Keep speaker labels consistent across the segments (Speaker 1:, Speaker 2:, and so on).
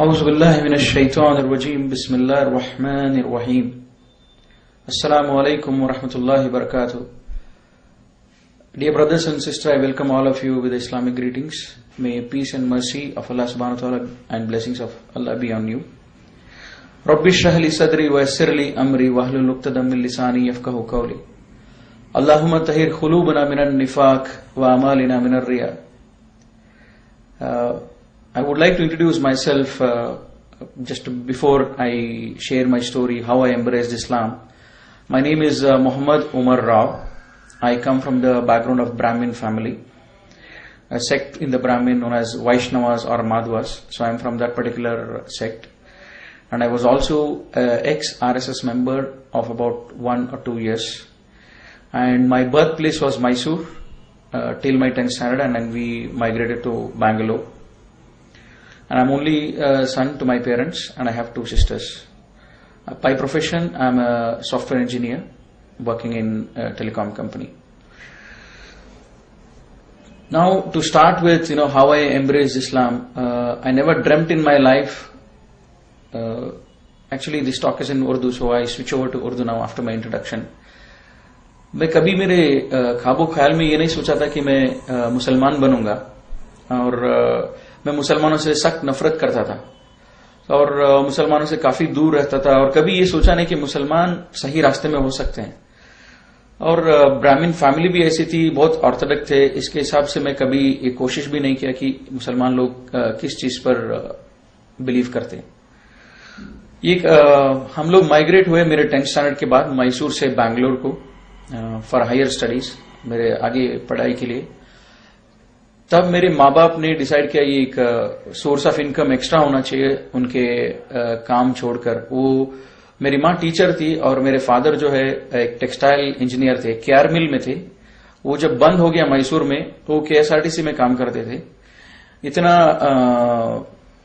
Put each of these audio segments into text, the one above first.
Speaker 1: औज़ुबिल्लाहि मिनश्शैतानिर्रजीम बिस्मिल्लाहिर्रहमानिर्रहीम। Assalamu alaikum wa rahmatullahi wa barakatuh. Dear brothers and sisters, I welcome all of you with Islamic greetings. May peace and mercy of Allah subhanahu wa ta'ala and blessings of Allah be on you. Rabbi shrah li sadri wa yassir li amri wahlul 'uqdatam min lisani yafqahu qawli. Allahumma tahhir qulubana minan nifaq wa amalina minar riya. I would like to introduce myself just before I share my story, how I embraced Islam. My name is Muhammad Umar Rao. I come from the background of Brahmin family, a sect in the Brahmin known as Vaishnavas or Madhvas. So I am from that particular sect. And I was also ex-RSS member of about 1 or 2 years. And my birthplace was Mysore till my 10th standard, and then we migrated to Bangalore. And I'm only son to my parents, and I have 2 sisters. By profession, I'm a software engineer working in a telecom company. Now, to start with, how I embraced Islam, I never dreamt in my life. Actually, this talk is in Urdu, so I switch over to Urdu now after my introduction. मैं कभी मेरे ख्वाबो ख्याल में ये नहीं सोचा था कि मैं मुसलमान बनूंगा, और मैं मुसलमानों से सख्त नफरत करता था और मुसलमानों से काफी दूर रहता था, और कभी ये सोचा नहीं कि मुसलमान सही रास्ते में हो सकते हैं। और ब्राह्मण फैमिली भी ऐसी थी, बहुत ऑर्थोडॉक्स थे, इसके हिसाब से मैं कभी ये कोशिश भी नहीं किया कि मुसलमान लोग किस चीज पर बिलीव करते हैं। हम लोग माइग्रेट हुए मेरे 10th स्टैंडर्ड के बाद मैसूर से बैंगलोर को फॉर हायर स्टडीज, मेरे आगे पढ़ाई के लिए। तब मेरे माँ बाप ने डिसाइड किया ये एक सोर्स ऑफ इनकम एक्स्ट्रा होना चाहिए उनके काम छोड़कर। वो मेरी माँ टीचर थी और मेरे फादर जो है एक टेक्सटाइल इंजीनियर थे, केआर मिल में थे। वो जब बंद हो गया मैसूर में तो वो केएसआरटीसी में काम करते थे। इतना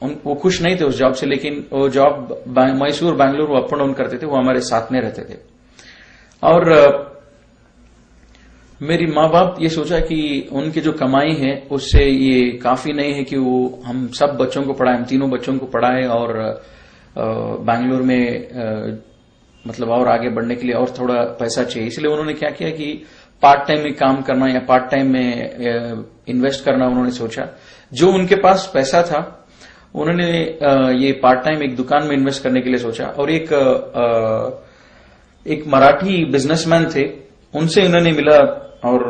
Speaker 1: वो खुश नहीं थे उस जॉब से, लेकिन वो जॉब मैसूर बैंगलोर वो अप एंड डाउन करते थे, वो हमारे साथ में रहते थे। और मेरी माँ बाप ये सोचा कि उनकी जो कमाई है उससे ये काफी नहीं है कि वो हम सब बच्चों को पढ़ाएं, हम तीनों बच्चों को पढ़ाएं, और बैंगलोर में मतलब और आगे बढ़ने के लिए और थोड़ा पैसा चाहिए। इसलिए उन्होंने क्या किया कि पार्ट टाइम में काम करना या पार्ट टाइम में इन्वेस्ट करना उन्होंने सोचा। जो उनके पास पैसा था उन्होंने ये पार्ट टाइम एक दुकान में इन्वेस्ट करने के लिए सोचा। और एक मराठी बिजनेसमैन थे, उनसे उन्होंने मिला, और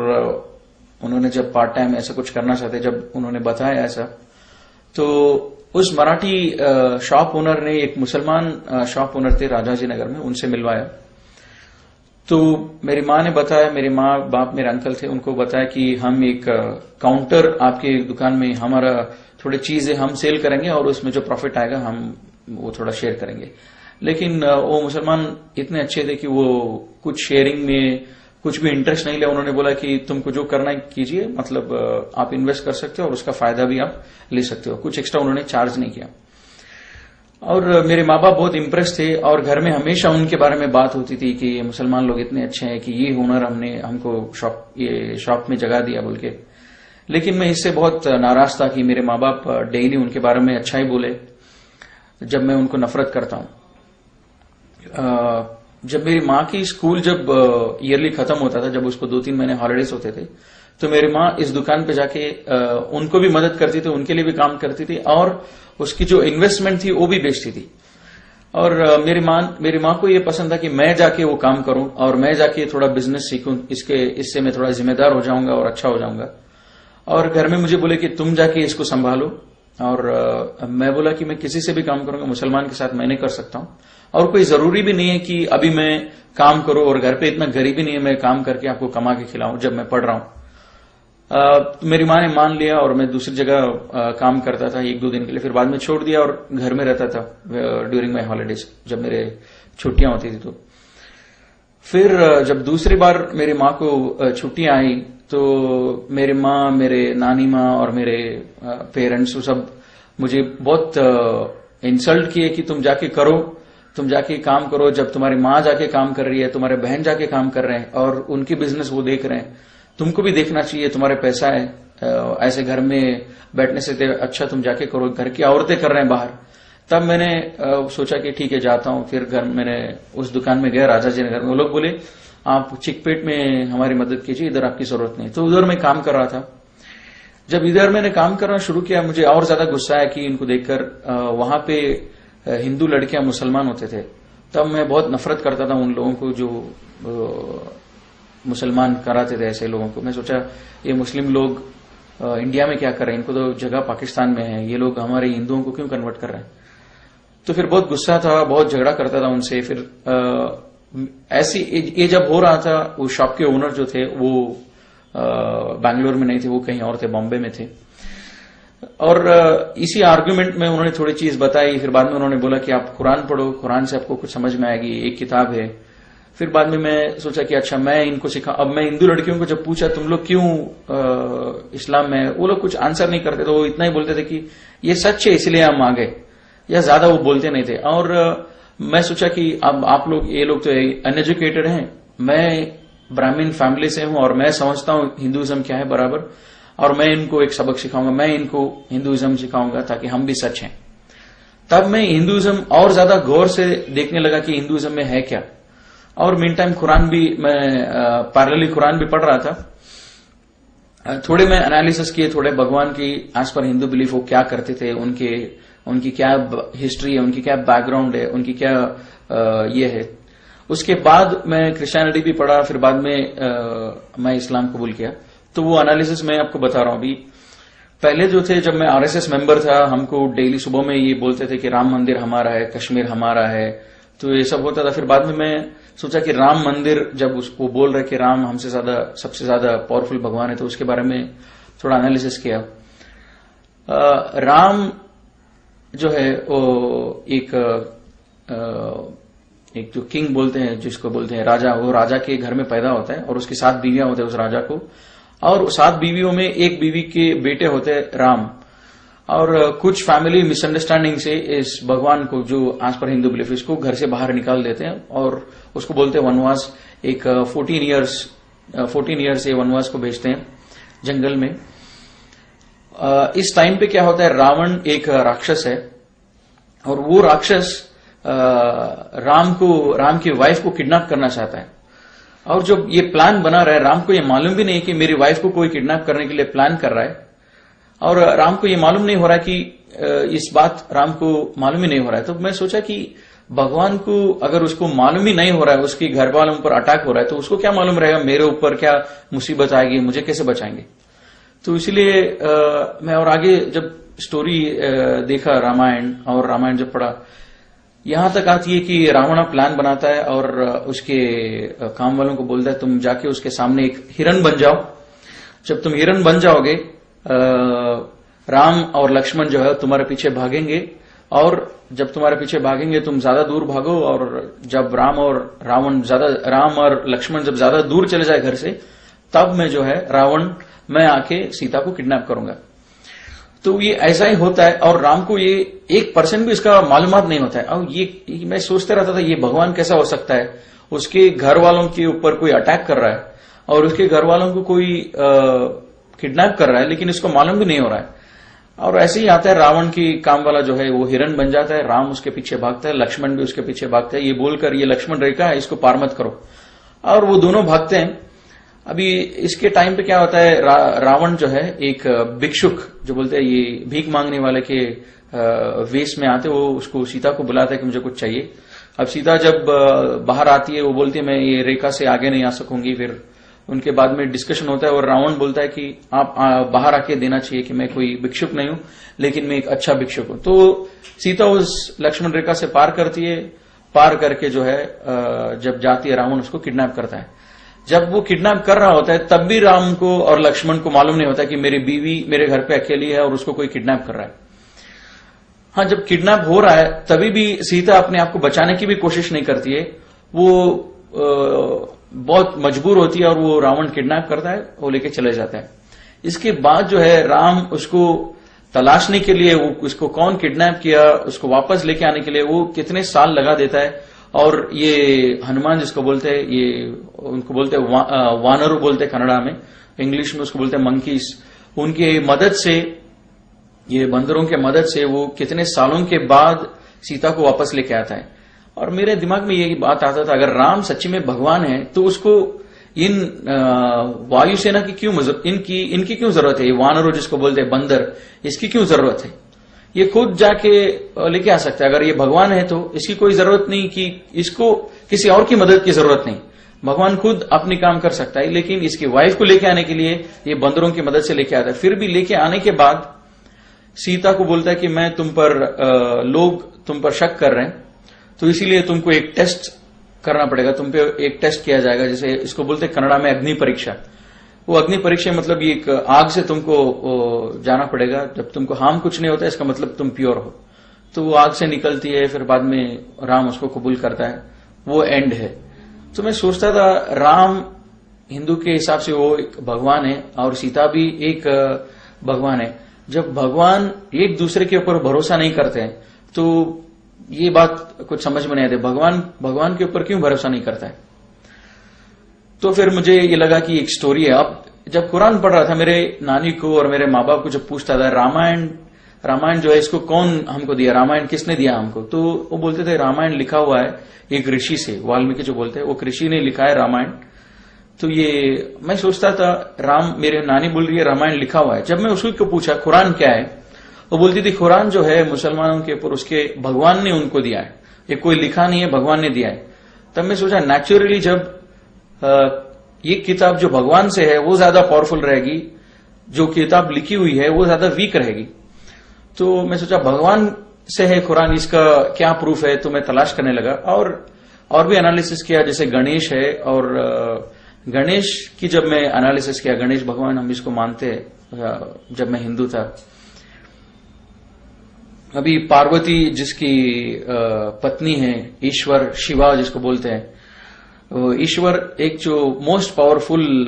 Speaker 1: उन्होंने जब पार्ट टाइम ऐसा कुछ करना चाहते, जब उन्होंने बताया ऐसा, तो उस मराठी शॉप ओनर ने, एक मुसलमान शॉप ओनर थे राजाजी नगर में, उनसे मिलवाया। तो मेरी माँ ने बताया, मेरे माँ बाप मेरे अंकल थे, उनको बताया कि हम एक काउंटर आपके दुकान में, हमारा थोड़ी चीजें हम सेल करेंगे और उसमें जो प्रॉफिट आएगा हम वो थोड़ा शेयर करेंगे। लेकिन वो मुसलमान इतने अच्छे थे कि वो कुछ शेयरिंग में कुछ भी इंटरेस्ट नहीं लिया। उन्होंने बोला कि तुमको जो करना है कीजिए, मतलब आप इन्वेस्ट कर सकते हो और उसका फायदा भी आप ले सकते हो। कुछ एक्स्ट्रा उन्होंने चार्ज नहीं किया। और मेरे माँ बाप बहुत इम्प्रेस थे, और घर में हमेशा उनके बारे में बात होती थी कि ये मुसलमान लोग इतने अच्छे हैं कि ये हुनर हमको शॉप में जगह दिया बोल के। लेकिन मैं इससे बहुत नाराज था कि मेरे माँ बाप डेली उनके बारे में अच्छा ही बोले जब मैं उनको नफरत करता हूं। जब मेरी माँ की स्कूल जब ईयरली खत्म होता था, जब उसको 2-3 महीने हॉलिडेज होते थे, तो मेरी माँ इस दुकान पे जाके उनको भी मदद करती थी, उनके लिए भी काम करती थी, और उसकी जो इन्वेस्टमेंट थी वो भी बेचती थी। और मेरी माँ को ये पसंद था कि मैं जाके वो काम करूं और मैं जाके थोड़ा बिजनेस सीखूं, इससे मैं थोड़ा जिम्मेदार हो जाऊंगा और अच्छा हो जाऊंगा। और घर में मुझे बोले कि तुम जाके इसको संभालो, और मैं बोला कि मैं किसी से भी काम करूंगा, मुसलमान के साथ मैं नहीं कर सकता हूं, और कोई जरूरी भी नहीं है कि अभी मैं काम करूं, और घर पे इतना गरीबी नहीं है मैं काम करके आपको कमा के खिलाऊं जब मैं पढ़ रहा हूं। मेरी माँ ने मान लिया और मैं दूसरी जगह काम करता था 1-2 दिन के लिए, फिर बाद में छोड़ दिया और घर में रहता था ड्यूरिंग माई हॉलीडेज, जब मेरे छुट्टियां होती थी। तो फिर जब दूसरी बार मेरी माँ को छुट्टियां आई तो मेरी माँ, मेरे नानी माँ और मेरे पेरेंट्स सब मुझे बहुत इंसल्ट किए कि तुम जाके करो, तुम जाके काम करो। जब तुम्हारी माँ जाके काम कर रही है, तुम्हारे बहन जाके काम कर रहे हैं और उनकी बिजनेस वो देख रहे हैं, तुमको भी देखना चाहिए, तुम्हारे पैसा है। ऐसे घर में बैठने से अच्छा तुम जाके करो, घर की औरतें कर रहे हैं बाहर, तब मैंने सोचा कि ठीक है जाता हूं। फिर घर मैंने उस दुकान में गया, राजा जी नगर में। वो लोग बोले आप चिकपेट में हमारी मदद कीजिए, इधर आपकी जरूरत नहीं। तो उधर मैं काम कर रहा था। जब इधर मैंने काम करना शुरू किया, मुझे और ज्यादा गुस्सा आया कि इनको देखकर वहां पे हिंदू लड़कियां मुसलमान होते थे। तब मैं बहुत नफरत करता था उन लोगों को जो मुसलमान कराते थे ऐसे लोगों को। मैं सोचा ये मुस्लिम लोग इंडिया में क्या कर रहे हैं, इनको तो जगह पाकिस्तान में है, ये लोग हमारे हिंदुओं को क्यों कन्वर्ट कर रहे हैं। तो फिर बहुत गुस्सा था, बहुत झगड़ा करता था उनसे। फिर ऐसी ये जब हो रहा था, वो शॉप के ओनर जो थे वो बैंगलोर में नहीं थे, वो कहीं और थे, बॉम्बे में थे। और इसी आर्गुमेंट में उन्होंने थोड़ी चीज बताई। फिर बाद में उन्होंने बोला कि आप कुरान पढ़ो, कुरान से आपको कुछ समझ में आएगी, एक किताब है। फिर बाद में मैं सोचा कि अच्छा मैं इनको सिखा। अब मैं हिंदू लड़कियों को जब पूछा तुम लोग क्यों इस्लाम में, वो लोग कुछ आंसर नहीं करते थे। वो इतना ही बोलते थे कि ये सच है इसलिए हम आ गए, या ज्यादा वो बोलते नहीं थे। और मैं सोचा कि अब आप लोग, ये लोग तो अनएजुकेटेड हैं, मैं ब्राह्मण फैमिली से हूं और मैं समझता हूं हिंदुइज्म क्या है बराबर, और मैं इनको एक सबक सिखाऊंगा, मैं इनको हिंदुइज्म सिखाऊंगा ताकि हम भी सच हैं। तब मैं हिंदुइज्म और ज्यादा गौर से देखने लगा कि हिंदुइज्म में है क्या। और मीन टाइम कुरान भी मैं पैरेलली कुरान भी पढ़ रहा था। थोड़े मैं एनालिसिस किए, थोड़े भगवान की एज पर हिंदू बिलीफ वो क्या करते थे, उनकी क्या हिस्ट्री है, उनकी क्या बैकग्राउंड है, उनकी क्या ये है। उसके बाद मैं क्रिश्चियनिटी भी पढ़ा, फिर बाद में मैं इस्लाम कबूल किया। तो वो एनालिसिस मैं आपको बता रहा हूं। अभी पहले जो थे, जब मैं आरएसएस मेंबर था, हमको डेली सुबह में ये बोलते थे कि राम मंदिर हमारा है, कश्मीर हमारा है, तो ये सब होता था। फिर बाद में मैं सोचा कि राम मंदिर, जब उसको बोल रहे कि राम हमसे ज्यादा, सबसे ज्यादा पावरफुल भगवान है, तो उसके बारे में थोड़ा एनालिसिस किया। राम जो है वो एक जो किंग बोलते हैं, जिसको बोलते हैं राजा, वो राजा के घर में पैदा होता है और उसकी 7 बीवियां होते हैं उस राजा को। और 7 बीवियों में एक बीवी के बेटे होते हैं राम। और कुछ फैमिली मिसअंडरस्टैंडिंग से इस भगवान को, जो आज पर हिंदू बिलीफ, इसको घर से बाहर निकाल देते हैं और उसको बोलते हैं वनवास। एक 14 ईयर्स ये वनवास को भेजते हैं जंगल में। इस टाइम पे क्या होता है, रावण एक राक्षस है और वो राक्षस राम की वाइफ को किडनैप करना चाहता है। और जब ये प्लान बना रहा है, राम को ये मालूम भी नहीं कि मेरी वाइफ को कोई किडनैप करने के लिए प्लान कर रहा है, और राम को ये मालूम नहीं हो रहा कि इस बात राम को मालूम ही नहीं हो रहा है। तो मैं सोचा कि भगवान को अगर उसको मालूम ही नहीं हो रहा है, उसके घर वालों पर अटैक हो रहा है, तो उसको क्या मालूम रहेगा मेरे ऊपर क्या मुसीबत आएगी, मुझे कैसे बचाएंगे। तो इसलिए मैं और आगे जब स्टोरी देखा रामायण, और रामायण जब पढ़ा, यहां तक आती है कि रावण प्लान बनाता है और उसके काम वालों को बोलता है तुम जाके उसके सामने एक हिरन बन जाओ। जब तुम हिरन बन जाओगे, राम और लक्ष्मण जो है तुम्हारे पीछे भागेंगे, और जब तुम्हारे पीछे भागेंगे तुम ज्यादा दूर भागो, और जब राम और लक्ष्मण जब ज्यादा दूर चले जाए घर से, तब मैं जो है मैं आके सीता को किडनैप करूंगा। तो ये ऐसा ही होता है। और राम को ये 1% भी इसका मालूमात नहीं होता है। और ये मैं सोचते रहता था ये भगवान कैसा हो सकता है, उसके घर वालों के ऊपर कोई अटैक कर रहा है और उसके घर वालों को कोई किडनैप कर रहा है, लेकिन इसको मालूम भी नहीं हो रहा है। और ऐसे ही आता है, रावण की काम वाला जो है वो हिरन बन जाता है, राम उसके पीछे भागता है, लक्ष्मण भी उसके पीछे भागता है, ये बोलकर ये लक्ष्मण रेखा है, इसको पार मत करो। और वो दोनों भागते हैं। अभी इसके टाइम पे क्या होता है, रावण जो है एक भिक्षुक, जो बोलते हैं ये भीख मांगने वाले के वेश में आते, वो उसको सीता को बुलाता है कि मुझे कुछ चाहिए। अब सीता जब बाहर आती है, वो बोलती है मैं ये रेखा से आगे नहीं आ सकूंगी। फिर उनके बाद में डिस्कशन होता है और रावण बोलता है कि आप बाहर आके देना चाहिए कि मैं कोई भिक्षुक नहीं हूं, लेकिन मैं एक अच्छा भिक्षुक हूं। तो सीता उस लक्ष्मण रेखा से पार करती है। पार करके जो है जब जाती है, रावण उसको किडनैप करता है। जब वो किडनैप कर रहा होता है, तब भी राम को और लक्ष्मण को मालूम नहीं होता कि मेरी बीवी मेरे घर पे अकेली है और उसको कोई किडनैप कर रहा है। हाँ, जब किडनैप हो रहा है तभी भी सीता अपने आप को बचाने की भी कोशिश नहीं करती है। वो बहुत मजबूर होती है और वो रावण किडनैप करता है, वो लेके चले जाता है। इसके बाद जो है राम उसको तलाशने के लिए, वो उसको कौन किडनैप किया, उसको वापस लेके आने के लिए वो कितने साल लगा देता है। और ये हनुमान जिसको बोलते हैं, ये उनको बोलते हैं वानरू बोलते हैं कन्नड़ा में, इंग्लिश में उसको बोलते हैं मंकीज। उनकी मदद से, ये बंदरों के मदद से वो कितने सालों के बाद सीता को वापस लेके आता है। और मेरे दिमाग में यही बात आता था, अगर राम सच्ची में भगवान है तो उसको इन वायुसेना की क्यों इनकी क्यों जरूरत है? ये वानरों जिसको बोलते हैं बंदर, इसकी क्यों जरूरत है? ये खुद जाके लेके आ सकता है। अगर ये भगवान है तो इसकी कोई जरूरत नहीं कि इसको किसी और की मदद की जरूरत नहीं, भगवान खुद अपनी काम कर सकता है। लेकिन इसकी वाइफ को लेके आने के लिए ये बंदरों की मदद से लेके आता है। फिर भी लेके आने के बाद सीता को बोलता है कि मैं लोग तुम पर शक कर रहे हैं, तो इसीलिए तुमको एक टेस्ट करना पड़ेगा, तुम पे एक टेस्ट किया जाएगा, जैसे इसको बोलते हैं कन्नड़ा में अग्नि परीक्षा। वो अग्नि परीक्षा मतलब ये एक आग से तुमको जाना पड़ेगा। जब तुमको हार्म कुछ नहीं होता इसका मतलब तुम प्योर हो। तो वो आग से निकलती है, फिर बाद में राम उसको कबूल करता है, वो एंड है। तो मैं सोचता था राम हिंदू के हिसाब से वो एक भगवान है और सीता भी एक भगवान है। जब भगवान एक दूसरे के ऊपर भरोसा नहीं करते हैं तो ये बात कुछ समझ में नहीं आती, भगवान के ऊपर क्यों भरोसा नहीं करता है? तो फिर मुझे ये लगा कि एक स्टोरी है। अब जब कुरान पढ़ रहा था, मेरे नानी को और मेरे माँ बाप को जब पूछता था रामायण जो है इसको कौन हमको दिया, रामायण किसने दिया हमको, तो वो बोलते थे रामायण लिखा हुआ है एक ऋषि से, वाल्मीकि जो बोलते हैं वो ऋषि ने लिखा है रामायण। तो ये मैं सोचता था मेरे नानी बोल रही है रामायण लिखा हुआ है। जब मैं उसको पूछा कुरान क्या है, वो बोलती थी कुरान जो है मुसलमानों के ऊपर उसके भगवान ने उनको दिया है, ये कोई लिखा नहीं है, भगवान ने दिया है। तब मैं सोचा नेचुरली जब ये किताब जो भगवान से है वो ज्यादा पावरफुल रहेगी, जो किताब लिखी हुई है वो ज्यादा वीक रहेगी। तो मैं सोचा भगवान से है कुरान, इसका क्या प्रूफ है? तो मैं तलाश करने लगा और भी एनालिसिस किया, जैसे गणेश है। और गणेश की जब मैं एनालिसिस किया, गणेश भगवान हम इसको मानते हैं जब मैं हिंदू था। अभी पार्वती जिसकी पत्नी है, ईश्वर शिवा जिसको बोलते हैं, ईश्वर एक जो मोस्ट पावरफुल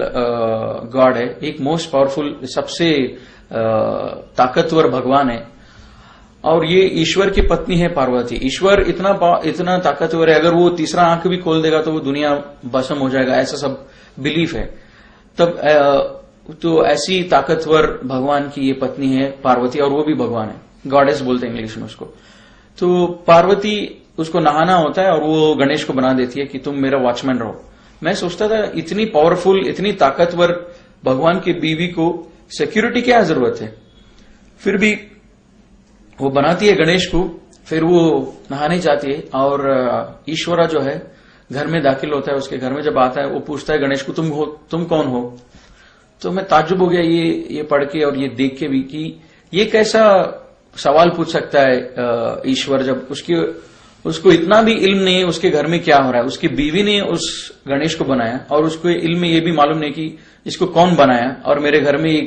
Speaker 1: गॉड है, एक मोस्ट पावरफुल सबसे ताकतवर भगवान है। और ये ईश्वर की पत्नी है पार्वती। ईश्वर इतना ताकतवर है, अगर वो तीसरा आंख भी खोल देगा तो वो दुनिया भस्म हो जाएगा, ऐसा सब बिलीफ है। तब तो ऐसी ताकतवर भगवान की ये पत्नी है पार्वती, और वो भी भगवान है, गॉडेस बोलते हैं इंग्लिश में उसको। तो पार्वती उसको नहाना होता है और वो गणेश को बना देती है कि तुम मेरा वॉचमैन रहो। मैं सोचता था इतनी पावरफुल, इतनी ताकतवर भगवान की बीवी को सिक्योरिटी क्या जरूरत है? फिर भी वो बनाती है गणेश को, फिर वो नहाने जाती है और ईश्वरा जो है घर में दाखिल होता है। उसके घर में जब आता है वो पूछता है गणेश को, तुम कौन हो? तो मैं ताज्जुब हो गया ये पढ़ के और ये देख के भी कि ये कैसा सवाल पूछ सकता है ईश्वर, जब उसको इतना भी इल्म नहीं है उसके घर में क्या हो रहा है। उसकी बीवी ने उस गणेश को बनाया और उसको इल्म में ये भी मालूम नहीं कि इसको कौन बनाया और मेरे घर में ये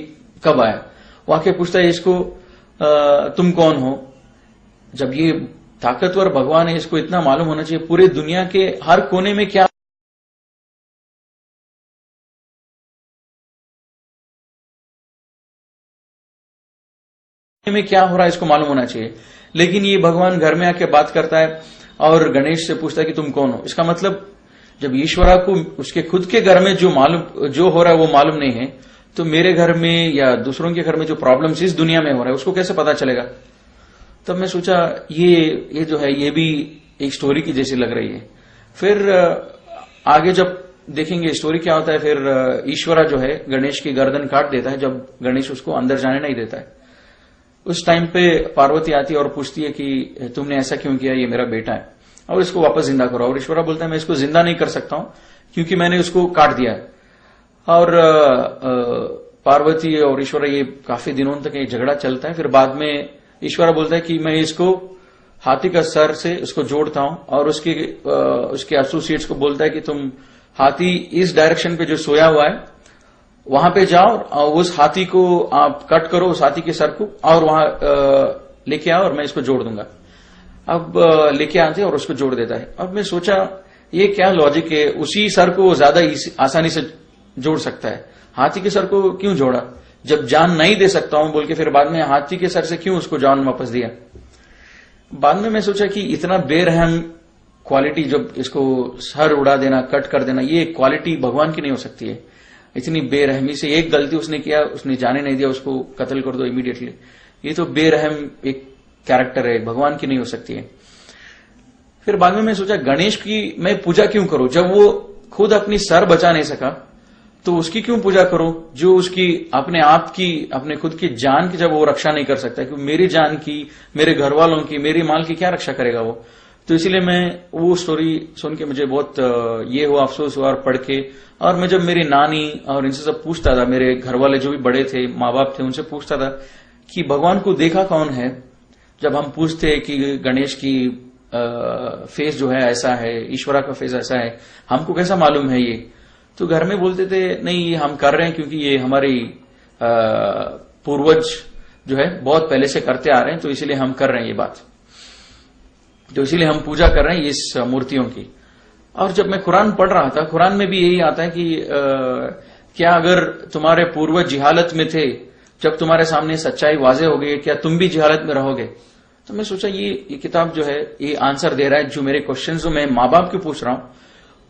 Speaker 1: कब आया। वो आके पूछता है इसको तुम कौन हो? जब ये ताकतवर भगवान है, इसको इतना मालूम होना चाहिए पूरे दुनिया के हर कोने में क्या हो रहा है इसको मालूम होना चाहिए। लेकिन ये भगवान घर में आके बात करता है और गणेश से पूछता है कि तुम कौन हो। इसका मतलब जब ईश्वरा को उसके खुद के घर में जो हो रहा है वो मालूम नहीं है, तो मेरे घर में या दूसरों के घर में जो प्रॉब्लम्स इस दुनिया में हो रहा है उसको कैसे पता चलेगा? तब मैं सोचा ये जो है ये भी एक स्टोरी की जैसी लग रही है। फिर आगे जब देखेंगे स्टोरी क्या होता है, फिर ईश्वरा जो है गणेश की गर्दन काट देता है जब गणेश उसको अंदर जाने नहीं देता है। उस टाइम पे पार्वती आती है और पूछती है कि तुमने ऐसा क्यों किया, ये मेरा बेटा है और इसको वापस जिंदा करो। और ईश्वरा बोलता है मैं इसको जिंदा नहीं कर सकता हूं क्योंकि मैंने उसको काट दिया है। और पार्वती और ईश्वरा ये काफी दिनों तक ये झगड़ा चलता है। फिर बाद में ईश्वरा बोलता है कि मैं इसको हाथी का सर से उसको जोड़ता हूं और उसके एसोसिएट्स को बोलता है कि तुम हाथी इस डायरेक्शन पे जो सोया हुआ है वहां पे जाओ और उस हाथी को आप कट करो, उस हाथी के सर को, और वहां लेके आओ और मैं इसको जोड़ दूंगा। अब लेके आते और उसको जोड़ देता है। अब मैं सोचा ये क्या लॉजिक है, उसी सर को ज्यादा आसानी से जोड़ सकता है, हाथी के सर को क्यों जोड़ा? जब जान नहीं दे सकता हूं बोल के फिर बाद में हाथी के सर से क्यों उसको जान वापस दिया? बाद में मैं सोचा कि इतना बेरहम क्वालिटी, जब इसको सर उड़ा देना, कट कर देना, ये क्वालिटी भगवान की नहीं हो सकती है। इतनी बेरहमी से एक गलती उसने किया, उसने जाने नहीं दिया, उसको कत्ल कर दो इमीडिएटली। ये तो बेरहम एक कैरेक्टर है, भगवान की नहीं हो सकती है। फिर बाद में मैं सोचा गणेश की मैं पूजा क्यों करूं, जब वो खुद अपनी सर बचा नहीं सका तो उसकी क्यों पूजा करूं, जो उसकी अपने आप की अपने खुद की जान की जब वो रक्षा नहीं कर सकता, क्योंकि मेरी जान की, मेरे घर वालों की, मेरी माल की क्या रक्षा करेगा वो। तो इसीलिए मैं वो स्टोरी सुन के मुझे बहुत ये हुआ, अफसोस हुआ, और पढ़ के, और मैं जब मेरी नानी और इनसे सब पूछता था, मेरे घर वाले जो भी बड़े थे, माँ बाप थे, उनसे पूछता था कि भगवान को देखा कौन है। जब हम पूछते कि गणेश की फेस जो है ऐसा है, ईश्वरा का फेस ऐसा है, हमको कैसा मालूम है ये, तो घर में बोलते थे नहीं ये हम कर रहे हैं क्योंकि ये हमारी पूर्वज जो है बहुत पहले से करते आ रहे हैं, तो इसीलिए हम कर रहे हैं ये बात, तो इसीलिए हम पूजा कर रहे हैं इस मूर्तियों की। और जब मैं कुरान पढ़ रहा था, कुरान में भी यही आता है कि क्या अगर तुम्हारे पूर्वज जिहालत में थे, जब तुम्हारे सामने सच्चाई वाजे हो गई, क्या तुम भी जिहालत में रहोगे। तो मैं सोचा ये किताब जो है ये आंसर दे रहा है, जो मेरे क्वेश्चन जो मैं माँ बाप के पूछ रहा हूं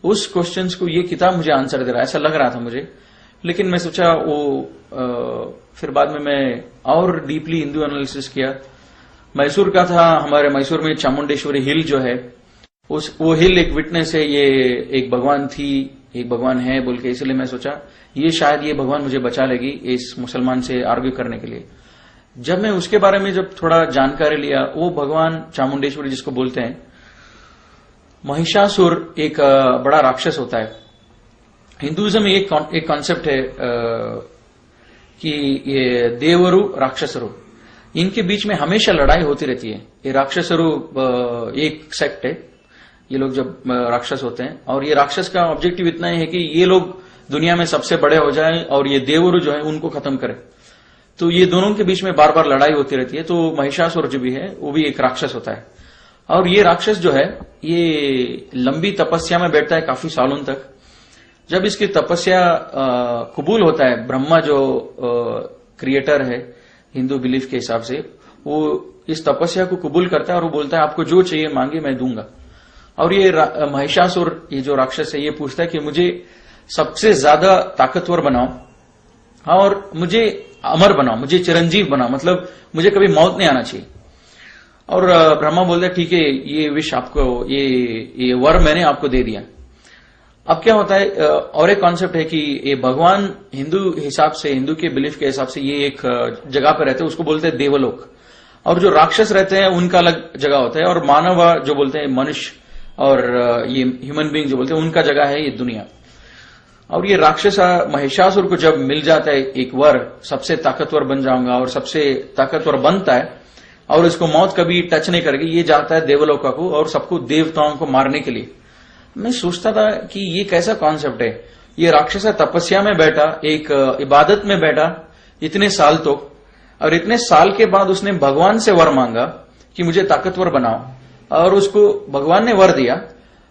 Speaker 1: उस क्वेश्चंस को ये किताब मुझे आंसर दे रहा है, ऐसा लग रहा था मुझे। लेकिन मैं सोचा वो फिर बाद में मैं और डीपली हिंदू एनालिसिस किया। मैसूर का था, हमारे मैसूर में चामुंडेश्वरी हिल जो है, वो हिल एक विटनेस है, ये एक भगवान थी, एक भगवान है बोल के, इसलिए मैं सोचा ये शायद ये भगवान मुझे बचा लेगी इस मुसलमान से आर्ग्यू करने के लिए। जब मैं उसके बारे में जब थोड़ा जानकारी लिया, वो भगवान चामुंडेश्वरी जिसको बोलते हैं, महिषासुर एक बड़ा राक्षस होता है। हिंदुइज्म में एक कॉन्सेप्ट है कि ये देवरु राक्षसरु, इनके बीच में हमेशा लड़ाई होती रहती है। ये राक्षसरु एक सेक्ट है, ये लोग जब राक्षस होते हैं, और ये राक्षस का ऑब्जेक्टिव इतना ही है कि ये लोग दुनिया में सबसे बड़े हो जाएं और ये देवरु जो है उनको खत्म करें। तो ये दोनों के बीच में बार बार लड़ाई होती रहती है। तो महिषासुर जो भी है वो भी एक राक्षस होता है, और ये राक्षस जो है ये लंबी तपस्या में बैठता है काफी सालों तक। जब इसकी तपस्या कबूल होता है, ब्रह्मा जो क्रिएटर है हिंदू बिलीफ के हिसाब से, वो इस तपस्या को कबूल करता है और वो बोलता है आपको जो चाहिए मांगे मैं दूंगा। और ये महिषासुर, ये जो राक्षस है, ये पूछता है कि मुझे सबसे ज्यादा ताकतवर बनाओ और मुझे अमर बनाओ, मुझे चिरंजीव बनाओ, मतलब मुझे कभी मौत नहीं आना चाहिए। और ब्रह्मा बोलता है ठीक है, ये विश आपको, ये वर मैंने आपको दे दिया। अब क्या होता है, और एक कॉन्सेप्ट है कि ये भगवान हिंदू हिसाब से, हिंदू के बिलीफ के हिसाब से ये एक जगह पर रहते हैं, उसको बोलते हैं देवलोक, और जो राक्षस रहते हैं उनका अलग जगह होता है, और मानव जो बोलते हैं मनुष्य और ये ह्यूमन बीइंग जो बोलते हैं उनका जगह है ये दुनिया। और ये राक्षस महिषासुर को जब मिल जाता है एक वर, सबसे ताकतवर बन जाऊंगा, और सबसे ताकतवर बनता है और इसको मौत कभी टच नहीं करेगी, ये जाता है देवलोका को और सबको देवताओं को मारने के लिए। मैं सोचता था कि ये कैसा कॉन्सेप्ट है, ये राक्षस तपस्या में बैठा, एक इबादत में बैठा इतने साल तो, और इतने साल के बाद उसने भगवान से वर मांगा कि मुझे ताकतवर बनाओ, और उसको भगवान ने वर दिया,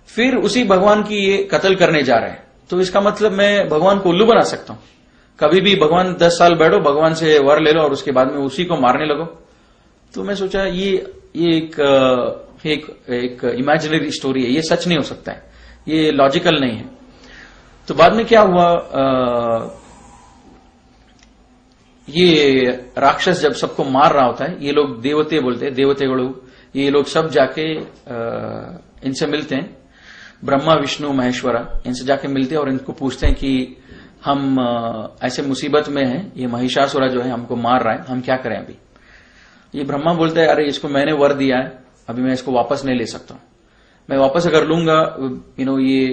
Speaker 1: फिर उसी भगवान की ये कत्ल करने जा रहे हैं। तो इसका मतलब मैं भगवान को उल्लू बना सकता हूं, कभी भी भगवान 10 साल बैठो, भगवान से वर ले लो और उसके बाद में उसी को मारने लगो। तो मैं सोचा ये एक इमेजिनरी स्टोरी है, ये सच नहीं हो सकता है, ये लॉजिकल नहीं है। तो बाद में क्या हुआ, ये राक्षस जब सबको मार रहा होता है, ये लोग देवते बोलते हैं, देवतेगणु, ये लोग सब जाके इनसे मिलते हैं, ब्रह्मा विष्णु महेश्वरा, इनसे जाके मिलते हैं और इनको पूछते हैं कि हम ऐसे मुसीबत में हैं, ये महिषासुर जो है हमको मार रहा है, हम क्या करें अभी। ये ब्रह्मा बोलते हैं अरे इसको मैंने वर दिया है, अभी मैं इसको वापस नहीं ले सकता हूं, मैं वापस अगर लूंगा ये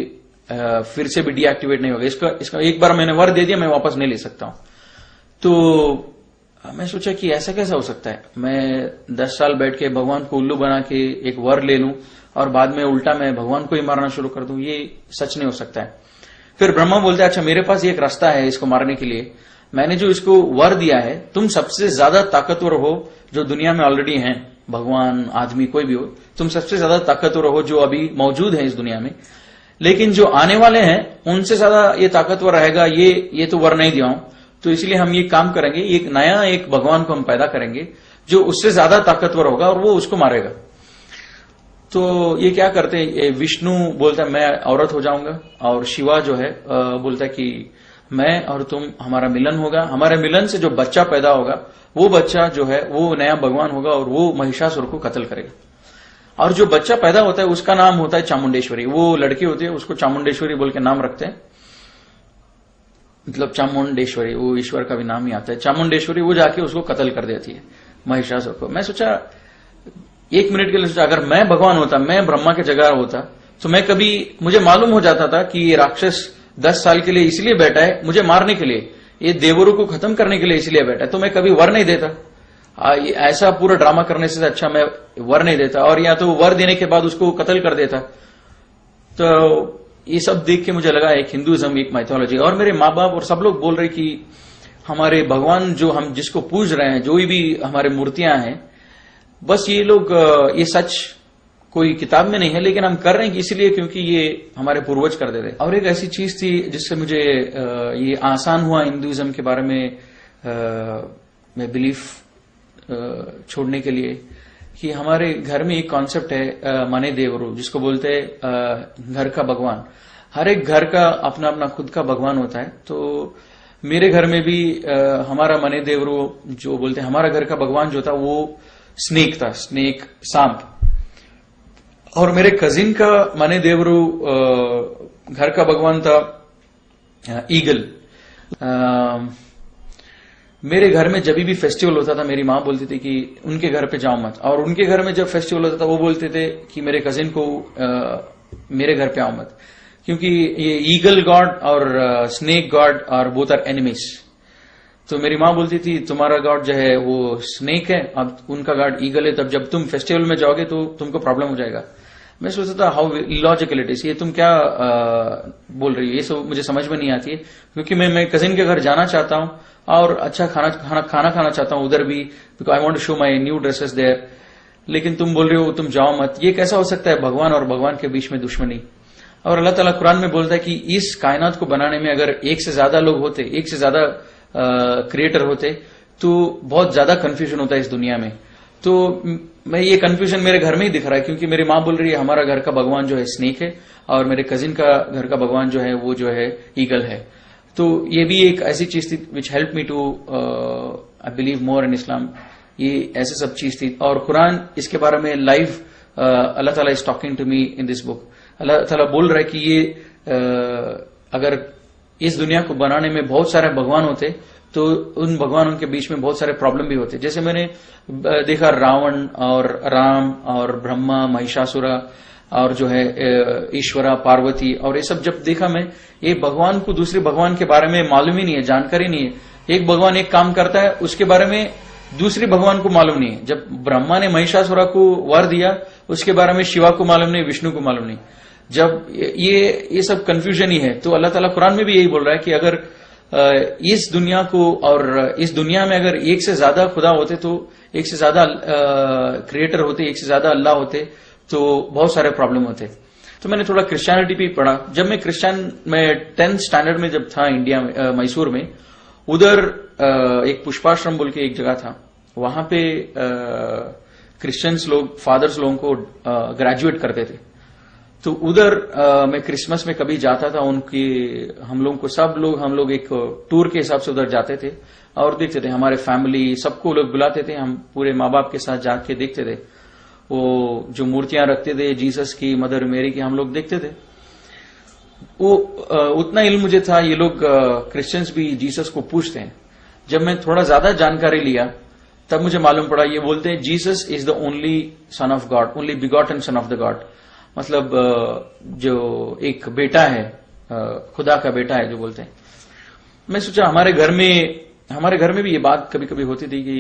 Speaker 1: फिर से भी डीएक्टिवेट नहीं होगा, इसका एक बार मैंने वर दे दिया, मैं वापस नहीं ले सकता हूं। तो मैं सोचा कि ऐसा कैसा हो सकता है, मैं 10 साल बैठ के भगवान को उल्लू बना के एक वर ले लूं और बाद में उल्टा मैं भगवान को ही मारना शुरू कर दूं, ये सच नहीं हो सकता है। फिर ब्रह्मा बोलते हैं अच्छा मेरे पास एक रास्ता है इसको मारने के लिए, मैंने जो इसको वर दिया है, तुम सबसे ज्यादा ताकतवर हो जो दुनिया में ऑलरेडी हैं, भगवान आदमी कोई भी हो, तुम सबसे ज्यादा ताकतवर हो जो अभी मौजूद है इस दुनिया में, लेकिन जो आने वाले हैं उनसे ज्यादा ये ताकतवर रहेगा, ये तो वर नहीं दिया हूं, तो इसलिए हम ये काम करेंगे, एक नया एक भगवान को हम पैदा करेंगे जो उससे ज्यादा ताकतवर होगा और वो उसको मारेगा। तो ये क्या करते हैं, विष्णु बोलता है मैं औरत हो जाऊंगा, और शिवा जो है बोलता है कि मैं और तुम, हमारा मिलन होगा, हमारे मिलन से जो बच्चा पैदा होगा वो बच्चा जो है वो नया भगवान होगा और वो महिषासुर को कत्ल करेगा। और जो बच्चा पैदा होता है उसका नाम होता है चामुंडेश्वरी। वो लड़की होती है उसको चामुंडेश्वरी बोल के नाम रखते हैं, मतलब चामुंडेश्वरी, वो ईश्वर का भी नाम ही आता है चामुंडेश्वरी। वो जाके उसको कत्ल कर देती है महिषासुर को। मैं सोचा, एक मिनट के लिए सोचा, अगर मैं भगवान होता, मैं ब्रह्मा के जगह होता, तो मैं कभी, मुझे मालूम हो जाता था कि ये राक्षस 10 साल के लिए इसलिए बैठा है मुझे मारने के लिए, ये देवरों को खत्म करने के लिए इसलिए बैठा है, तो मैं कभी वर नहीं देता। ऐसा पूरा ड्रामा करने से अच्छा मैं वर नहीं देता, और या तो वर देने के बाद उसको कत्ल कर देता। तो ये सब देख के मुझे लगा एक हिंदुइज्म, एक माइथोलॉजी। और मेरे माँ बाप और सब लोग बोल रहे कि हमारे भगवान जो हम जिसको पूज रहे हैं, जो भी हमारे मूर्तियां हैं, बस ये लोग, ये सच कोई किताब में नहीं है, लेकिन हम कर रहे हैं कि इसलिए क्योंकि ये हमारे पूर्वज कर देते। और एक ऐसी चीज थी जिससे मुझे ये आसान हुआ हिंदुइज्म के बारे में मैं बिलीफ छोड़ने के लिए, कि हमारे घर में एक कॉन्सेप्ट है मने देवरू, जिसको बोलते हैं घर का भगवान। हर एक घर का अपना अपना खुद का भगवान होता है। तो मेरे घर में भी हमारा मने देवरू जो बोलते हैं, हमारा घर का भगवान जो था वो स्नेक था, स्नेक, सांप। और मेरे कजिन का मने देवरू घर का भगवान था ईगल। मेरे घर में जब भी फेस्टिवल होता था मेरी माँ बोलती थी कि उनके घर पे जाओ मत, और उनके घर में जब फेस्टिवल होता था वो बोलते थे कि मेरे कजिन को मेरे घर पे आओ मत, क्योंकि ये ईगल गॉड और स्नेक गॉड और बोथ आर एनिमीज। तो मेरी माँ बोलती थी तुम्हारा गॉड जो है वो स्नेक है, अब उनका गॉड ईगल है, तब जब तुम फेस्टिवल में जाओगे तो तुमको प्रॉब्लम हो जाएगा। मैं सोचता था हाउ इलॉजिकल इट इज, ये तुम क्या बोल रही हो, ये सब मुझे समझ में नहीं आती है। क्योंकि मैं कजिन के घर जाना चाहता हूं और अच्छा खाना खाना चाहता हूं उधर भी, because I want to show my new dresses there, लेकिन तुम बोल रहे हो तुम जाओ मत। ये कैसा हो सकता है, भगवान और भगवान के बीच में दुश्मनी। और अल्लाह ताला कुरान में बोलता है कि इस कायनात को बनाने में अगर एक से ज्यादा लोग होते, एक से ज्यादा क्रिएटर होते, तो बहुत ज्यादा कंफ्यूजन होता है इस दुनिया में। तो मैं ये कंफ्यूजन मेरे घर में ही दिख रहा है, क्योंकि मेरी माँ बोल रही है हमारा घर का भगवान जो है स्नेक है और मेरे कजिन का घर का भगवान जो है वो जो है ईगल है। तो ये भी एक ऐसी चीज थी which help me to I believe more in Islam. ये ऐसे सब चीज थी। और कुरान इसके बारे में लाइव अल्लाह ताला is talking to me in this book. Allah Ta'ala बोल रहा है कि ये अगर इस दुनिया को बनाने में बहुत सारे भगवान होते तो उन भगवानों के बीच में बहुत सारे प्रॉब्लम भी होते। जैसे मैंने देखा रावण और राम और ब्रह्मा, महिषासुरा और जो है ईश्वरा, पार्वती, और ये सब जब देखा मैं, ये भगवान को दूसरे भगवान के बारे में मालूम ही नहीं है, जानकारी नहीं है। एक भगवान एक काम करता है उसके बारे में दूसरे भगवान को मालूम नहीं है। जब ब्रह्मा ने महिषासुरा को वर दिया उसके बारे में शिवा को मालूम नहीं, विष्णु को मालूम नहीं। जब ये सब कंफ्यूजन ही है। तो अल्लाह ताला कुरान में भी यही बोल रहा है कि अगर इस दुनिया को, और इस दुनिया में अगर एक से ज्यादा खुदा होते, तो एक से ज्यादा क्रिएटर होते, एक से ज्यादा अल्लाह होते, तो बहुत सारे प्रॉब्लम होते। तो मैंने थोड़ा क्रिश्चियनिटी भी पढ़ा। जब मैं 10th स्टैंडर्ड में जब था इंडिया में, मैसूर में, उधर एक पुष्पाश्रम बोल के एक जगह था, वहां पे क्रिश्चियंस लोग, फादर्स लोगों को ग्रेजुएट करते थे। तो उधर मैं क्रिसमस में कभी जाता था, उनकी हम लोग एक टूर के हिसाब से उधर जाते थे और देखते थे। हमारे फैमिली सबको लोग बुलाते थे, हम पूरे माँ बाप के साथ जाके देखते थे। वो जो मूर्तियां रखते थे जीसस की, मदर मेरी की, हम लोग देखते थे। वो उतना इल्म मुझे था, ये लोग क्रिश्चियंस भी जीसस को पूछते हैं। जब मैं थोड़ा ज्यादा जानकारी लिया तब मुझे मालूम पड़ा, ये बोलते हैं Jesus is the only son of God, only begotten son of the God. मतलब जो एक बेटा है, खुदा का बेटा है जो बोलते हैं। मैं सोचा हमारे घर में भी ये बात कभी कभी होती थी कि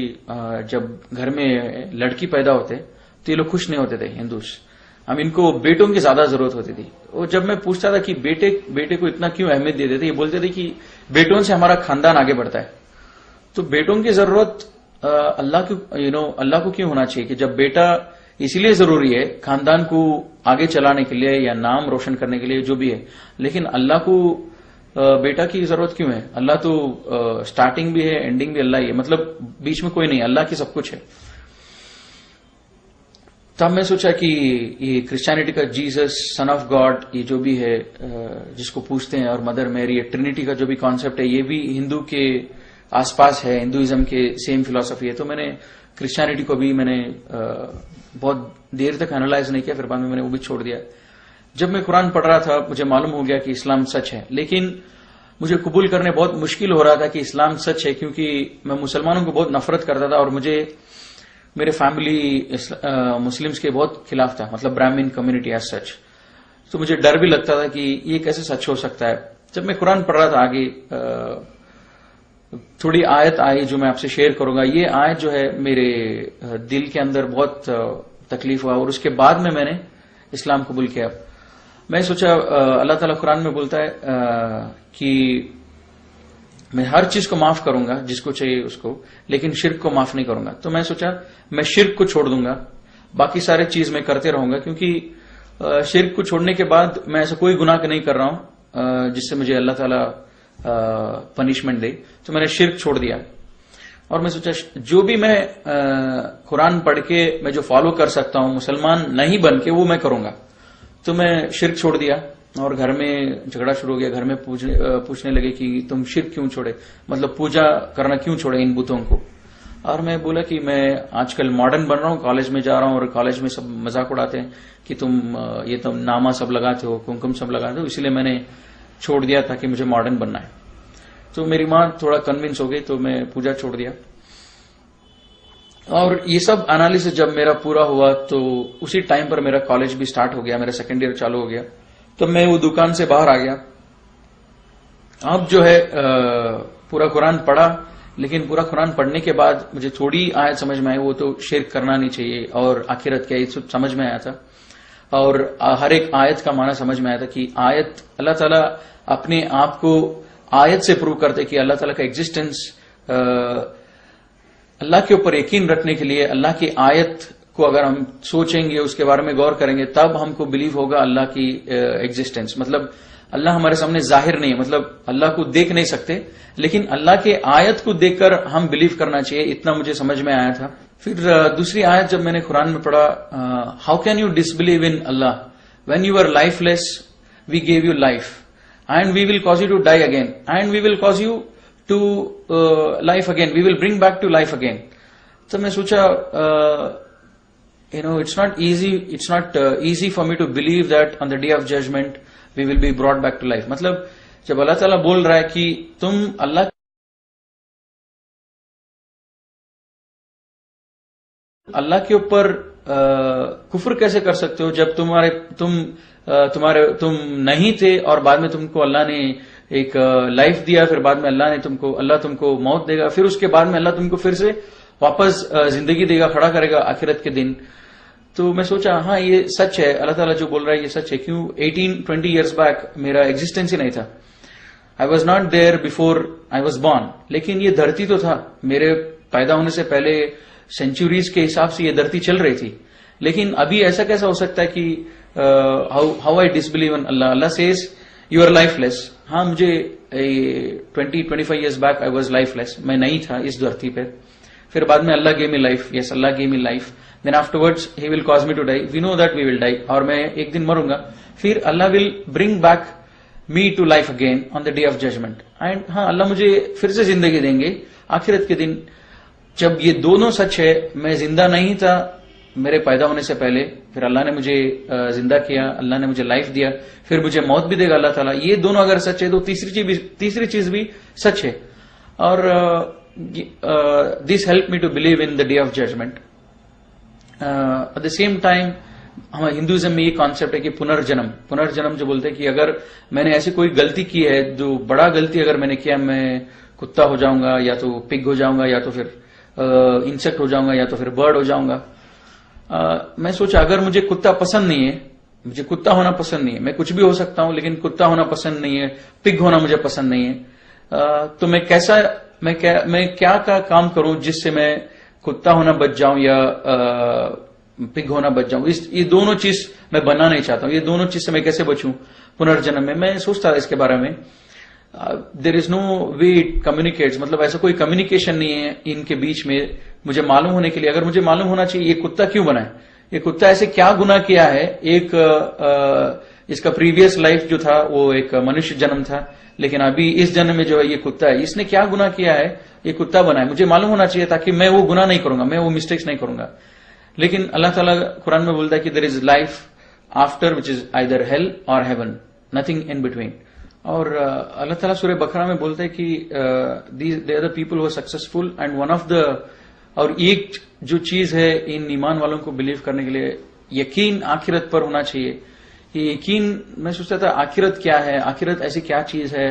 Speaker 1: जब घर में लड़की पैदा होते तो ये लोग खुश नहीं होते थे हिंदूस। हम इनको बेटों की ज्यादा जरूरत होती थी। और जब मैं पूछता था कि बेटे को इतना क्यों अहमियत दे देते, ये बोलते थे कि बेटों से हमारा खानदान आगे बढ़ता है। तो बेटों की जरूरत अल्लाह को क्यों होना चाहिए, कि जब बेटा इसीलिए जरूरी है खानदान को आगे चलाने के लिए या नाम रोशन करने के लिए जो भी है, लेकिन अल्लाह को बेटा की जरूरत क्यों है? अल्लाह तो स्टार्टिंग भी है, एंडिंग भी अल्लाह ही है, मतलब बीच में कोई नहीं, अल्लाह की सब कुछ है। तब मैं सोचा कि ये क्रिश्चियनिटी का जीसस सन ऑफ गॉड ये जो भी है जिसको पूछते हैं और मदर मैरी ट्रिनिटी का जो भी कॉन्सेप्ट है ये भी हिंदू के आसपास है, हिंदुइज्म के सेम फिलॉसफी है। तो मैंने क्रिश्चियनिटी को भी मैंने बहुत देर तक एनालाइज नहीं किया, फिर बाद में मैंने वो भी छोड़ दिया। जब मैं कुरान पढ़ रहा था मुझे मालूम हो गया कि इस्लाम सच है, लेकिन मुझे कबूल करने बहुत मुश्किल हो रहा था कि इस्लाम सच है, क्योंकि मैं मुसलमानों को बहुत नफरत करता था और मुझे मेरे फैमिली मुस्लिम्स के बहुत खिलाफ था, मतलब ब्राह्मण कम्युनिटी एज सच। तो मुझे डर भी लगता था कि ये कैसे सच हो सकता है। जब मैं कुरान पढ़ रहा था आगे थोड़ी आयत आई जो मैं आपसे शेयर करूंगा। ये आयत जो है मेरे दिल के अंदर बहुत तकलीफ हुआ और उसके बाद में मैंने इस्लाम कबूल किया। मैं सोचा अल्लाह ताला कुरान में बोलता है कि मैं हर चीज को माफ करूंगा जिसको चाहिए उसको, लेकिन शिर्क को माफ नहीं करूंगा। तो मैं सोचा मैं शिर्क को छोड़ दूंगा, बाकी सारे चीज मैं करते रहूंगा, क्योंकि शिर्क को छोड़ने के बाद मैं ऐसा कोई गुनाह नहीं कर रहा हूं जिससे मुझे अल्लाह ताला पनिशमेंट दे। तो मैंने शिर्क छोड़ दिया और मैं सोचा जो भी मैं कुरान पढ़ के मैं जो फॉलो कर सकता हूं मुसलमान नहीं बन के वो मैं करूंगा। तो मैं शिर्क छोड़ दिया और घर में झगड़ा शुरू हो गया। घर में पूछने लगे कि तुम शिर्क क्यों छोड़े, मतलब पूजा करना क्यों छोड़े इन बुतों को। और मैं बोला कि मैं आजकल मॉडर्न बन रहा हूं, कॉलेज में जा रहा हूं और कॉलेज में सब मजाक उड़ाते हैं कि तुम ये तो नामा सब लगाते हो, कुमकुम सब लगाते हो, इसलिए मैंने छोड़ दिया था कि मुझे मॉडर्न बनना है। तो मेरी मां थोड़ा कन्विंस हो गई तो मैं पूजा छोड़ दिया। और ये सब एनालिसिस जब मेरा पूरा हुआ तो उसी टाइम पर मेरा कॉलेज भी स्टार्ट हो गया, मेरा सेकेंड ईयर चालू हो गया। तो मैं वो दुकान से बाहर आ गया। अब जो है पूरा कुरान पढ़ा, लेकिन पूरा कुरान पढ़ने के बाद मुझे थोड़ी आयत समझ में आई, वो तो शिर्क करना नहीं चाहिए और आखिरत क्या, ये सब समझ में आया था। और हर एक आयत का माना समझ में आया था कि आयत अल्लाह ताला अपने आप को आयत से प्रूव करते कि अल्लाह ताला का एग्जिस्टेंस, अल्लाह के ऊपर यकीन रखने के लिए अल्लाह की आयत को अगर हम सोचेंगे, उसके बारे में गौर करेंगे, तब हमको बिलीव होगा अल्लाह की एग्जिस्टेंस। मतलब अल्लाह हमारे सामने जाहिर नहीं है, मतलब अल्लाह को देख नहीं सकते, लेकिन अल्लाह के आयत को देखकर हम बिलीव करना चाहिए, इतना मुझे समझ में आया था। फिर दूसरी आयत जब मैंने कुरान में पढ़ा, how can you disbelieve in Allah when you are lifeless, we gave you life and we will cause you to die again and we will cause you to life again, we will bring back to life again. तो मैं सोचा it's not easy for me to believe that on the day of judgment we will be brought back to life। मतलब जब अल्लाह Ta'ala बोल रहा है कि तुम अल्लाह के ऊपर कुफ्र कैसे कर सकते हो जब तुम नहीं थे और बाद में तुमको अल्लाह ने एक लाइफ दिया, फिर बाद में अल्लाह तुमको मौत देगा, फिर उसके बाद में अल्लाह तुमको फिर से वापस जिंदगी देगा, खड़ा करेगा आखिरत के दिन। तो मैं सोचा हाँ ये सच है, अल्लाह ताला जो बोल रहा है ये सच है। क्यों 18-20 ईयर्स बैक मेरा एग्जिस्टेंस ही नहीं था, I was not there before I was born. लेकिन ये धरती तो था, मेरे पैदा होने से पहले सेंचुरीज के हिसाब से ये धरती चल रही थी। लेकिन अभी ऐसा कैसा हो सकता है कि how I disbelieve in Allah. Allah says you are lifeless. हाँ मुझे 20-25 years back I was lifeless, मैं नहीं था इस धरती पे। फिर बाद में Allah gave me life, yes Allah gave me life, then afterwards he will cause me to die, we know that we will die, और मैं एक दिन मरूंगा, फिर Allah will bring back me to life again on the day of judgment. And हाँ अल्लाह मुझे फिर से जिंदगी देंगे आखिरत के दिन। जब ये दोनों सच है, मैं जिंदा नहीं था मेरे पैदा होने से पहले, फिर अल्लाह ने मुझे जिंदा किया, अल्लाह ने मुझे लाइफ दिया, फिर मुझे मौत भी देगा अल्लाह ताला, ये दोनों अगर सच है तो तीसरी चीज भी सच है। और this help me to believe in the day of judgment. At the same time हमारे हिंदुइज्म में ये कॉन्सेप्ट है कि पुनर्जन्म जो बोलते हैं कि अगर मैंने ऐसी कोई गलती की है, जो बड़ा गलती अगर मैंने किया, मैं कुत्ता हो जाऊंगा या तो पिग हो जाऊंगा या तो फिर इंसेक्ट हो जाऊंगा या तो फिर बर्ड हो जाऊंगा। मैं सोचा अगर मुझे कुत्ता पसंद नहीं है, मुझे कुत्ता होना पसंद नहीं है, मैं कुछ भी हो सकता हूं लेकिन कुत्ता होना पसंद नहीं है, पिग होना मुझे पसंद नहीं है, तो मैं क्या काम करूं जिससे मैं कुत्ता होना बच जाऊं या पिग होना बच जाऊं। ये दोनों चीज मैं बनना नहीं चाहता हूं, ये दोनों चीज से मैं कैसे बचूं पुनर्जन्म में। मैं सोचता था इसके बारे में। There is no way it communicates, मतलब ऐसा कोई कम्युनिकेशन नहीं है इनके बीच में मुझे मालूम होने के लिए। अगर मुझे मालूम होना चाहिए ये कुत्ता क्यों बना है, ये कुत्ता ऐसे क्या गुनाह किया है। एक इसका प्रीवियस लाइफ जो था वो एक मनुष्य जन्म था, लेकिन अभी इस जन्म में जो है ये कुत्ता है। इसने क्या गुनाह किया है, ये कुत्ता बना है। मुझे मालूम होना चाहिए ताकि मैं वो गुनाह नहीं करूंगा, मैं वो मिस्टेक्स नहीं करूंगा। लेकिन अल्लाह ताला कुरान में बोलता है कि there is life after which is either hell or heaven, nothing in between. और अल्लाह ताला सूरह बकरा में बोलता है कि they are the people who are successful and one of the, और एक जो चीज है इन ईमान वालों को बिलीव करने के लिए यकीन आखिरत पर होना चाहिए। ये यकीन, मैं सोचता था आखिरत क्या है, आखिरत ऐसी क्या चीज है,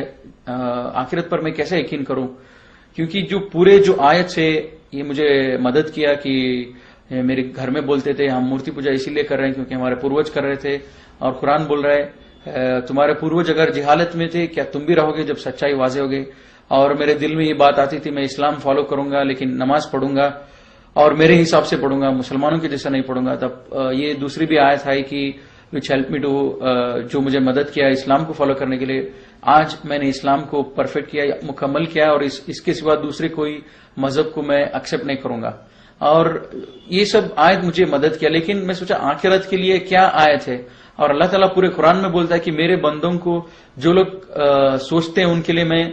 Speaker 1: आखिरत पर मैं कैसे यकीन करूं। क्योंकि जो पूरे जो आयत से ये मुझे मदद किया कि मेरे घर में बोलते थे हम मूर्ति पूजा इसीलिए कर रहे हैं क्योंकि हमारे पूर्वज कर रहे थे, और कुरान बोल रहा है तुम्हारे पूर्वज अगर जिहालत में थे क्या तुम भी रहोगे जब सच्चाई वाजे होगे। और मेरे दिल में ये बात आती थी मैं इस्लाम फॉलो करूंगा लेकिन नमाज पढ़ूंगा और मेरे हिसाब से पढ़ूंगा, मुसलमानों के जैसा नहीं पढ़ूंगा। तब ये दूसरी भी आयत आई कि विच हेल्प मी टू, जो मुझे मदद किया इस्लाम को फॉलो करने के लिए। आज मैंने इस्लाम को परफेक्ट किया, मुकम्मल किया, और इसके सिवा दूसरे कोई मजहब को मैं एक्सेप्ट नहीं करूंगा। और ये सब आयत मुझे मदद किया। लेकिन मैं सोचा आखिरत के लिए क्या आयत है, और अल्लाह ताला पूरे कुरान में बोलता है कि मेरे बंदों को जो लोग सोचते हैं उनके लिए मैं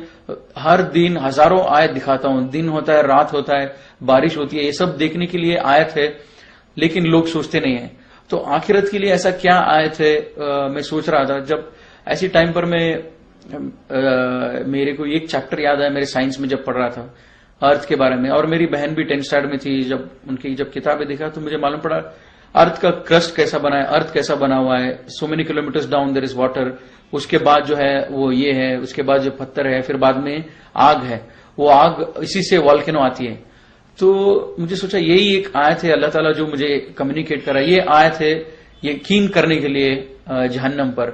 Speaker 1: हर दिन हजारों आयत दिखाता हूं। दिन होता है, रात होता है, बारिश होती है, ये सब देखने के लिए आयत है, लेकिन लोग सोचते नहीं है। तो आखिरत के लिए ऐसा क्या आयत है, मैं सोच रहा था। जब ऐसी टाइम पर मेरे को एक चैप्टर याद आया मेरे साइंस में जब पढ़ रहा था अर्थ के बारे में, और मेरी बहन भी 10th स्टैंडर्ड में थी। जब उनकी किताबें देखा तो मुझे मालूम पड़ा अर्थ का क्रस्ट कैसा बना है, अर्थ कैसा बना हुआ है, so many kilometres down there is water, उसके बाद जो है वो ये है, उसके बाद जो पत्थर है, फिर बाद में आग है, वो आग इसी से वॉल्केनो आती है। तो मुझे सोचा यही एक आयत है अल्लाह ताला जो मुझे कम्युनिकेट करा, ये आयत है यकीन करने के लिए जहन्नम पर।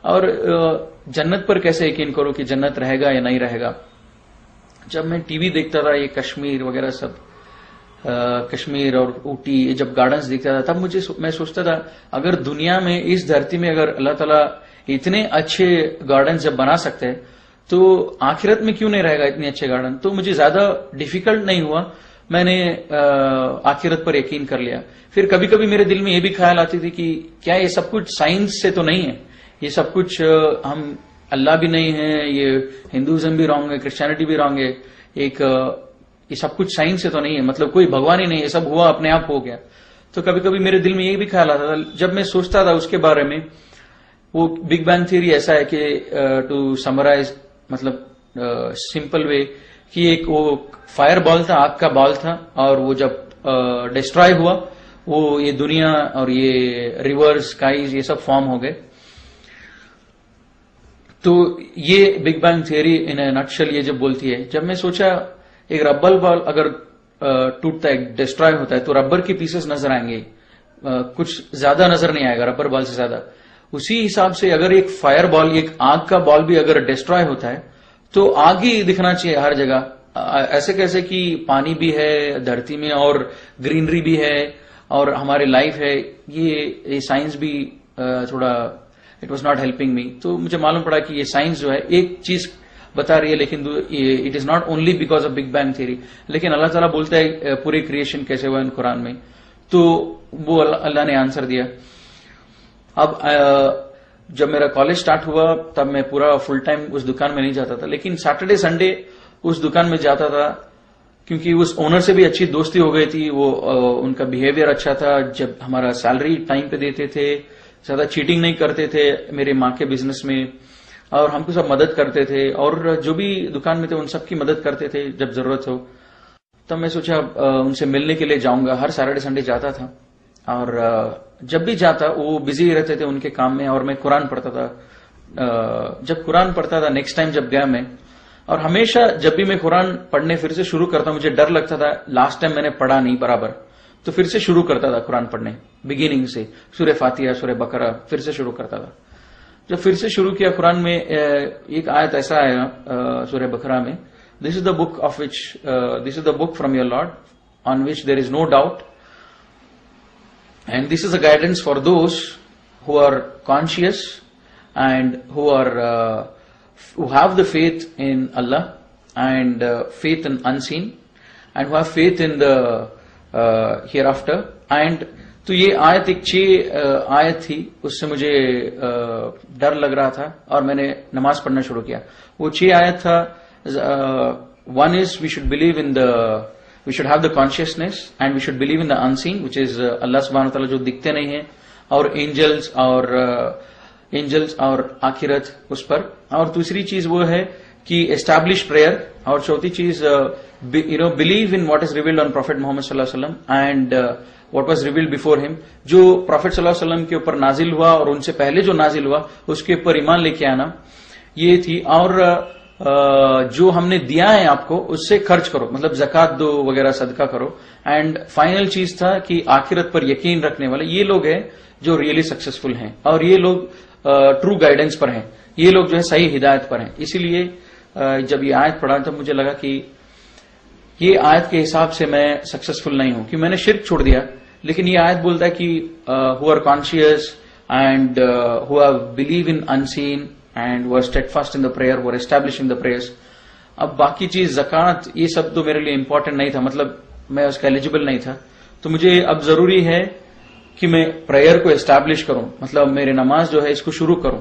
Speaker 1: और जन्नत पर कैसे यकीन करो कि जन्नत रहेगा या नहीं रहेगा। जब मैं टीवी देखता था ये कश्मीर वगैरह सब, कश्मीर और ऊटी जब गार्डन्स दिखता था, तब मैं सोचता था अगर दुनिया में इस धरती में अगर अल्लाह ताला इतने अच्छे गार्डन जब बना सकते हैं तो आखिरत में क्यों नहीं रहेगा इतने अच्छे गार्डन। तो मुझे ज्यादा डिफिकल्ट नहीं हुआ, मैंने आखिरत पर यकीन कर लिया। फिर कभी कभी मेरे दिल में ये भी ख्याल आती थी कि क्या ये सब कुछ साइंस से तो नहीं है, ये सब कुछ हम अल्लाह भी नहीं है, ये हिंदुइज्म भी रॉन्ग है, क्रिश्चियनिटी भी रॉन्ग है, एक ये सब कुछ साइंस से तो नहीं है, मतलब कोई भगवान ही नहीं, ये सब हुआ अपने आप हो गया। तो कभी कभी मेरे दिल में ये भी ख्याल आता था जब मैं सोचता था उसके बारे में। वो बिग बैंग थ्योरी ऐसा है कि टू समराइज, मतलब सिंपल वे, कि एक वो फायर बॉल था, आग का बॉल था, और वो जब डिस्ट्रॉय हुआ वो ये दुनिया और ये रिवर्स स्काईज ये सब फॉर्म हो गए। तो ये बिग बैंग थ्योरी इन ए नटशेल ये जब बोलती है। जब मैं सोचा एक रबर बॉल अगर टूटता है, डिस्ट्रॉय होता है, तो रबर के पीसेस नजर आएंगे, कुछ ज्यादा नजर नहीं आएगा रबर बॉल से ज्यादा। उसी हिसाब से अगर एक फायर बॉल, एक आग का बॉल भी अगर डिस्ट्रॉय होता है तो आग ही दिखना चाहिए हर जगह। ऐसे कैसे कि पानी भी है धरती में और ग्रीनरी भी है और हमारी लाइफ है, ये साइंस भी थोड़ा it was not helping me. तो मुझे मालूम पड़ा कि ये साइंस जो है एक चीज बता रही है, लेकिन it is not only because of big bang theory. लेकिन अल्लाह ताला बोलता है पूरे क्रिएशन कैसे हुआ इन कुरान में, तो वो अल्लाह ने आंसर दिया। अब जब मेरा कॉलेज स्टार्ट हुआ तब मैं पूरा फुल टाइम उस दुकान में नहीं जाता था, लेकिन सैटरडे संडे उस दुकान में जाता था क्योंकि उस ओनर से भी अच्छी दोस्ती हो गई थी। वो उनका बिहेवियर अच्छा था, जब हमारा सैलरी टाइम पे देते थे, ज्यादा चीटिंग नहीं करते थे मेरे माँ के बिजनेस में, और हमको सब मदद करते थे, और जो भी दुकान में थे उन सबकी मदद करते थे जब जरूरत हो। तब मैं सोचा उनसे मिलने के लिए जाऊंगा। हर सैटरडे संडे जाता था, और जब भी जाता वो बिजी रहते थे उनके काम में, और मैं कुरान पढ़ता था। जब कुरान पढ़ता था नेक्स्ट टाइम जब गया मैं, और हमेशा जब भी मैं कुरान पढ़ने फिर से शुरू करता, मुझे डर लगता था लास्ट टाइम मैंने पढ़ा नहीं बराबर, तो फिर से शुरू करता था कुरान पढ़ने बिगिनिंग से, सूरह फातिहा, सूरह बकरा, फिर से शुरू करता था। जब फिर से शुरू किया कुरान में, एक आयत ऐसा आया सूरह बकरा में, this is the book of which this is the book from your lord on which there is no doubt, and this is a guidance for those who are conscious and who have the faith in Allah and faith in unseen and who have faith in the hereafter and तो ये आयत एक 6 आयत थी, उससे मुझे डर लग रहा था और मैंने नमाज पढ़ना शुरू किया। वो 6 आयत था, one is we should believe in the, we should have the consciousness and we should believe in the unseen which is Allah सुब्हानहू व तआला जो दिखते नहीं है, और एंजल्स और आखिरत उस पर। और दूसरी चीज वो है कि एस्टैब्लिश प्रेयर, और चौथी चीज believe in what is revealed on prophet Muhammad सल्लल्लाहु अलैहि वसल्लम and what was revealed before him. जो प्रॉफिट सल्लल्लाहु अलैहि वसल्लम के ऊपर नाजिल हुआ और उनसे पहले जो नाजिल हुआ उसके ऊपर ईमान लेके आना, ये थी। और जो हमने दिया है आपको उससे खर्च करो, मतलब जकात दो वगैरह, सदका करो। एंड फाइनल चीज था कि आखिरत पर यकीन रखने वाले ये लोग हैं जो रियली सक्सेसफुल हैं, और ये लोग ट्रू गाइडेंस पर हैं, ये लोग जो है सही हिदायत पर हैं। इसीलिए जब ये आयत पढ़ा तब मुझे लगा कि ये आयत के हिसाब से मैं सक्सेसफुल नहीं हूं, कि मैंने शिर्क छोड़ दिया। लेकिन ये आयत बोलता है कि who are conscious and who are believe in unseen and who are steadfast in the prayer, who are establishing the prayers. अब बाकी चीज जकात ये सब तो मेरे लिए इंपॉर्टेंट नहीं था, मतलब मैं उसका एलिजिबल नहीं था। तो मुझे अब जरूरी है कि मैं प्रेयर को एस्टैब्लिश करूं, मतलब मेरे नमाज जो है इसको शुरू करूं।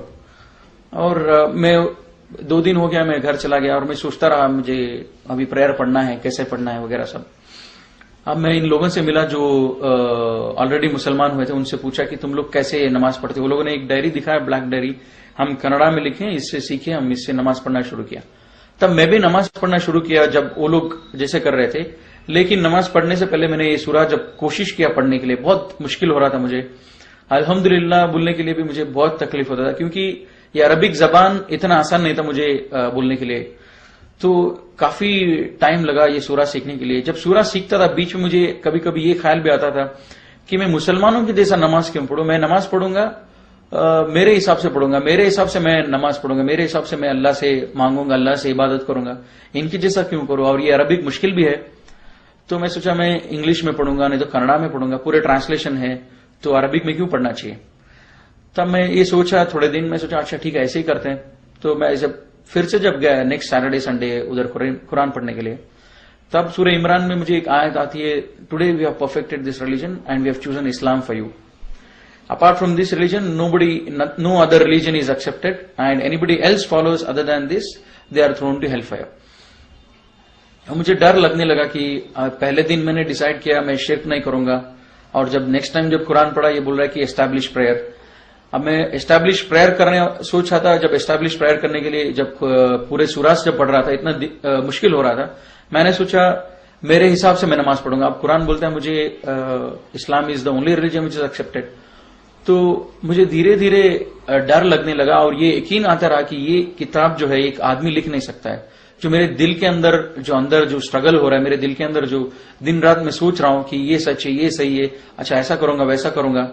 Speaker 1: और मैं 2 दिन हो गया मैं घर चला गया और मैं सोचता रहा मुझे अभी प्रेयर पढ़ना है, कैसे पढ़ना है वगैरह सब। अब मैं इन लोगों से मिला जो ऑलरेडी मुसलमान हुए थे, उनसे पूछा कि तुम लोग कैसे नमाज पढ़ते हो। वो लोगों ने एक डायरी दिखाया, ब्लैक डायरी, हम कन्नड़ा में लिखे, इससे सीखे, हम इससे नमाज पढ़ना शुरू किया। तब मैं भी नमाज पढ़ना शुरू किया जब वो लोग जैसे कर रहे थे। लेकिन नमाज पढ़ने से पहले मैंने ये सूरा जब कोशिश किया पढ़ने के लिए, बहुत मुश्किल हो रहा था मुझे। अल्हम्दुलिल्लाह बोलने के लिए भी मुझे बहुत तकलीफ होता था, क्योंकि ये अरबिक जबान इतना आसान नहीं था मुझे बोलने के लिए। तो काफी टाइम लगा ये सूरा सीखने के लिए। जब सूरा सीखता था बीच में मुझे कभी कभी ये ख्याल भी आता था कि मैं मुसलमानों के जैसा नमाज क्यों पढ़ूं। मैं नमाज पढ़ूंगा मेरे हिसाब से पढ़ूंगा, मेरे हिसाब से मैं नमाज पढ़ूंगा, मेरे हिसाब से मैं अल्लाह से मांगूंगा, अल्लाह से इबादत करूंगा, इनकी जैसा क्यों करूं। और ये अरबिक मुश्किल भी है, तो मैं सोचा मैं इंग्लिश में पढ़ूंगा, नहीं तो कन्नड़ा में पढ़ूंगा, पूरे ट्रांसलेशन है, तो अरबिक में क्यों पढ़ना चाहिए। तब मैं ये सोचा, थोड़े दिन में सोचा अच्छा ठीक है ऐसे ही करते हैं। तो मैं जब फिर से जब गया नेक्स्ट सैटरडे संडे उधर कुरान पढ़ने के लिए, तब सूरह इमरान में मुझे एक आयत आती है, today we have perfected this religion and we have chosen Islam for you. Apart from this religion no other religion is accepted and anybody else follows other than this they are thrown to hell fire. मुझे डर लगने लगा कि पहले दिन मैंने decide किया मैं शिर्क नहीं करूंगा, और जब नेक्स्ट टाइम जब कुरान पढ़ा ये बोल रहा है कि एस्टैब्लिश प्रेयर। अब मैं एस्टैब्लिश प्रेयर करने सोच रहा था। जब एस्टैब्लिश प्रेयर करने के लिए जब पूरे सूरा जब पढ़ रहा था, इतना मुश्किल हो रहा था, मैंने सोचा मेरे हिसाब से मैं नमाज पढ़ूंगा। अब कुरान बोलता है मुझे Islam is the only religion which is accepted. तो मुझे धीरे धीरे डर लगने लगा और ये यकीन आता रहा कि ये किताब जो है एक आदमी लिख नहीं सकता है। जो मेरे दिल के अंदर जो स्ट्रगल हो रहा है, मेरे दिल के अंदर जो दिन रात मैं सोच रहा हूं कि ये सच है, ये सही है, अच्छा ऐसा करूंगा वैसा करूंगा,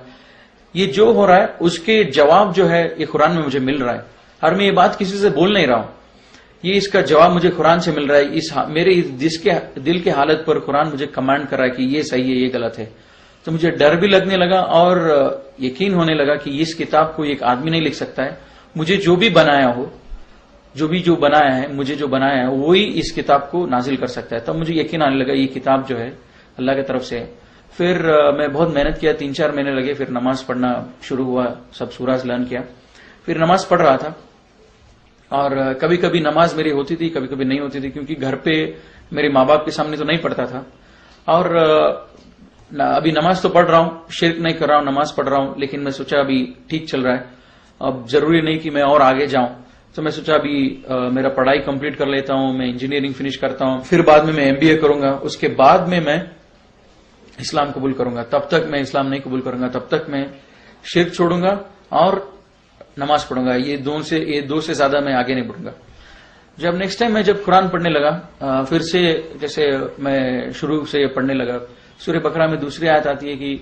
Speaker 1: ये जो हो रहा है उसके जवाब जो है ये कुरान में मुझे मिल रहा है। और मैं ये बात किसी से बोल नहीं रहा हूं, ये इसका जवाब मुझे कुरान से मिल रहा है। मेरे जिसके दिल के हालत पर कुरान मुझे कमांड कर रहा है कि ये सही है, ये गलत है। तो मुझे डर भी लगने लगा और यकीन होने लगा कि इस किताब को एक आदमी नहीं लिख सकता है। मुझे जो भी बनाया हो, जो बनाया है, मुझे जो बनाया है वही इस किताब को नाजिल कर सकता है। तब मुझे यकीन आने लगा ये किताब जो है अल्लाह की तरफ से है। फिर मैं बहुत मेहनत किया, 3-4 महीने लगे, फिर नमाज पढ़ना शुरू हुआ, सब सूराज लर्न किया, फिर नमाज पढ़ रहा था। और कभी कभी नमाज मेरी होती थी, कभी कभी नहीं होती थी, क्योंकि घर पे मेरे माँ बाप के सामने तो नहीं पढ़ता था। और अभी नमाज तो पढ़ रहा हूं, शिर्क नहीं कर रहा हूं, नमाज पढ़ रहा हूं, लेकिन मैं सोचा अभी ठीक चल रहा है, अब जरूरी नहीं कि मैं और आगे जाऊं। तो मैं सोचा अभी मेरा पढ़ाई कंप्लीट कर लेता हूं, मैं इंजीनियरिंग फिनिश करता हूं, फिर बाद में मैं एमबीए करूंगा, उसके बाद में मैं इस्लाम कबूल करूंगा। तब तक मैं इस्लाम नहीं कबूल करूंगा, तब तक मैं शिर्क छोड़ूंगा और नमाज पढ़ूंगा। ये दो से ज्यादा मैं आगे नहीं बढ़ूंगा। जब नेक्स्ट टाइम मैं जब कुरान पढ़ने लगा, फिर से जैसे मैं शुरू से पढ़ने लगा, सूरह बकरा में दूसरी आयत आती है कि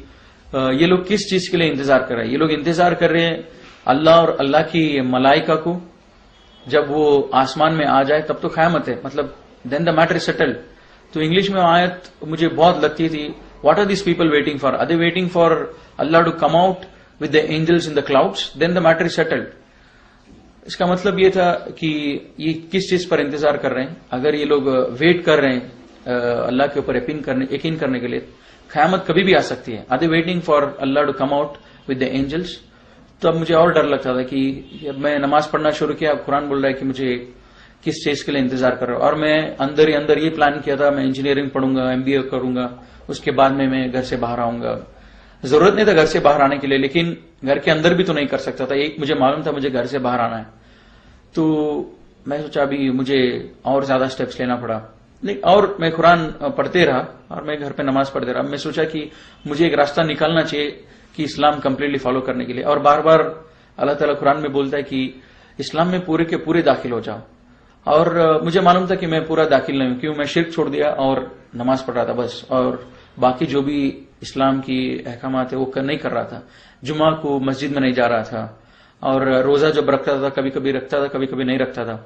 Speaker 1: ये लोग किस चीज के लिए इंतजार कर रहे हैं। ये लोग इंतजार कर रहे हैं अल्लाह और अल्लाह की मलाइका को, जब वो आसमान में आ जाए तब तो क़यामत है, मतलब then the matter is settled. तो इंग्लिश में आयत मुझे बहुत लगती थी, what are this people waiting for, are they waiting for Allah to come out with the angels in the clouds, then the matter is settled. इसका मतलब ये था कि ये किस चीज पर इंतजार कर रहे हैं। अगर ये लोग वेट कर रहे हैं अल्लाह के ऊपर यकीन करने के लिए, क़यामत कभी भी आ सकती है, are they waiting for Allah to come out with the angels. तो अब मुझे और डर लगता था कि मैं नमाज पढ़ना शुरू किया, कुरान बोल रहा है कि मुझे किस चीज के लिए इंतजार कर रहा हूं, और मैं अंदर ही अंदर ये प्लान किया था मैं इंजीनियरिंग पढ़ूंगा, एमबीए करूंगा, उसके बाद में मैं घर से बाहर आऊंगा। जरूरत नहीं था घर से बाहर आने के लिए, लेकिन घर के अंदर भी तो नहीं कर सकता था, एक मुझे मालूम था मुझे घर से बाहर आना है। तो मैं सोचा अभी मुझे और ज्यादा स्टेप्स लेना पड़ा, और मैं कुरान पढ़ते रहा और मैं घर पे नमाज पढ़ते रहा। मैं सोचा कि मुझे एक रास्ता निकालना चाहिए कि इस्लाम कंप्लीटली फॉलो करने के लिए, और बार बार अल्लाह ताला कुरान में बोलता है कि इस्लाम में पूरे के पूरे दाखिल हो जाओ। और मुझे मालूम था कि मैं पूरा दाखिल नहीं हूं, क्यों मैं शिर्क छोड़ दिया और नमाज पढ़ रहा था बस, और बाकी जो भी इस्लाम की अहकामात है वो नहीं कर रहा था। जुमा को मस्जिद में नहीं जा रहा था, और रोजा जब रखता था कभी कभी रखता था, कभी कभी नहीं रखता था।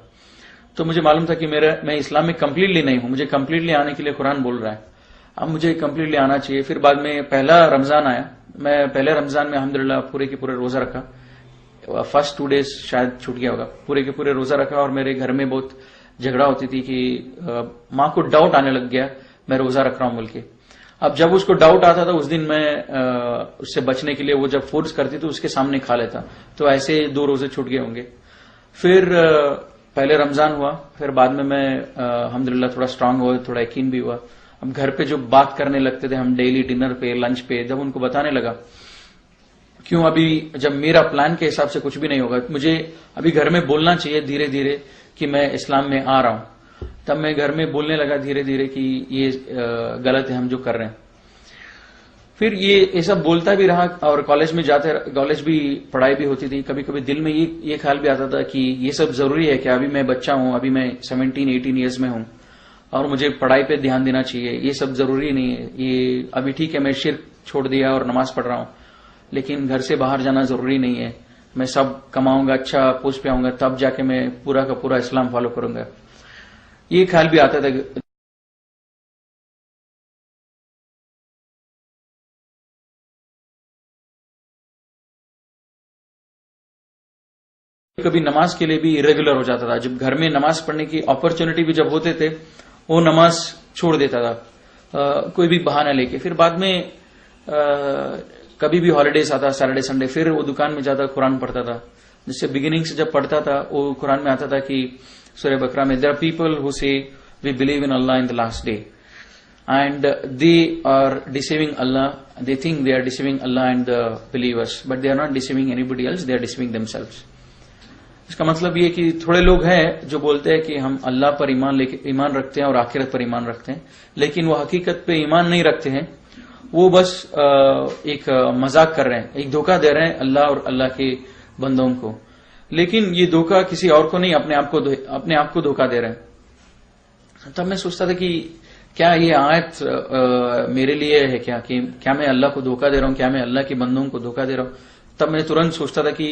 Speaker 1: तो मुझे मालूम था कि मैं इस्लाम में कंप्लीटली नहीं हूं, मुझे कंप्लीटली आने के लिए कुरान बोल रहा है, अब मुझे कंप्लीटली आना चाहिए। फिर बाद में पहला रमजान आया, मैं पहले रमजान में अल्हम्दुलिल्लाह पूरे के पूरे रोजा रखा। फर्स्ट 2 डेज शायद छूट गया होगा, पूरे के पूरे रोजा रखा। और मेरे घर में बहुत झगड़ा होती थी कि माँ को डाउट आने लग गया मैं रोजा रख रहा हूं बोल के। अब जब उसको डाउट आता था उस दिन मैं उससे बचने के लिए वो जब फोर्स करती तो उसके सामने खा लेता, तो ऐसे 2 रोजे छूट गए होंगे। फिर पहले रमजान हुआ, फिर बाद में मैं अल्हम्दुलिल्लाह थोड़ा स्ट्रांग हुआ, थोड़ा यकीन भी हुआ। अब घर पे जो बात करने लगते थे हम डेली डिनर पे, लंच पे, जब उनको बताने लगा, क्यों अभी जब मेरा प्लान के हिसाब से कुछ भी नहीं होगा, मुझे अभी घर में बोलना चाहिए धीरे धीरे कि मैं इस्लाम में आ रहा हूं, तब मैं घर में बोलने लगा धीरे धीरे कि ये गलत है हम जो कर रहे हैं। फिर ये सब बोलता भी रहा, और कॉलेज में जाते, कॉलेज भी पढ़ाई भी होती थी, कभी कभी दिल में ये ख्याल भी आता था कि ये सब जरूरी है क्या, अभी मैं बच्चा हूं, अभी मैं 17-18 ईयर्स में हूं और मुझे पढ़ाई पे ध्यान देना चाहिए, ये सब जरूरी नहीं है, ये अभी ठीक है मैं शिर्क छोड़ दिया और नमाज पढ़ रहा हूं, लेकिन घर से बाहर जाना जरूरी नहीं है, मैं सब कमाऊंगा, अच्छा पोस्ट पे आऊंगा, तब जाके मैं पूरा का पूरा इस्लाम फॉलो करूंगा। ये ख्याल भी आता था। कभी नमाज के लिए भी इरेगुलर हो जाता था, जब घर में नमाज पढ़ने की अपॉर्चुनिटी भी जब होते थे वो नमाज छोड़ देता था कोई भी बहाना लेके। फिर बाद में कभी भी हॉलीडेज आता, सैटरडे संडे, फिर वो दुकान में जाता, कुरान पढ़ता था। जिससे बिगिनिंग से जब पढ़ता था वो कुरान में आता था कि सूरह बकरा में, there are people who say we believe in Allah in the last day and they are deceiving Allah, they think they are deceiving Allah and the believers, but they are not deceiving anybody else, they are deceiving themselves. इसका मतलब ये कि थोड़े लोग हैं जो बोलते हैं कि हम अल्लाह पर ईमान रखते हैं और आखिरत पर ईमान रखते हैं, लेकिन वो हकीकत पे ईमान नहीं रखते हैं, वो बस एक मजाक कर रहे हैं, एक धोखा दे रहे हैं अल्लाह और अल्लाह के बंदों को। लेकिन ये धोखा किसी और को नहीं, अपने आप को धोखा दे रहे हैं। तब मैं सोचता था कि क्या ये आयत मेरे लिए है क्या, कि क्या मैं अल्लाह को धोखा दे रहा हूं, क्या मैं अल्लाह के बंदों को धोखा दे रहा हूं। तब मैं तुरंत सोचता था कि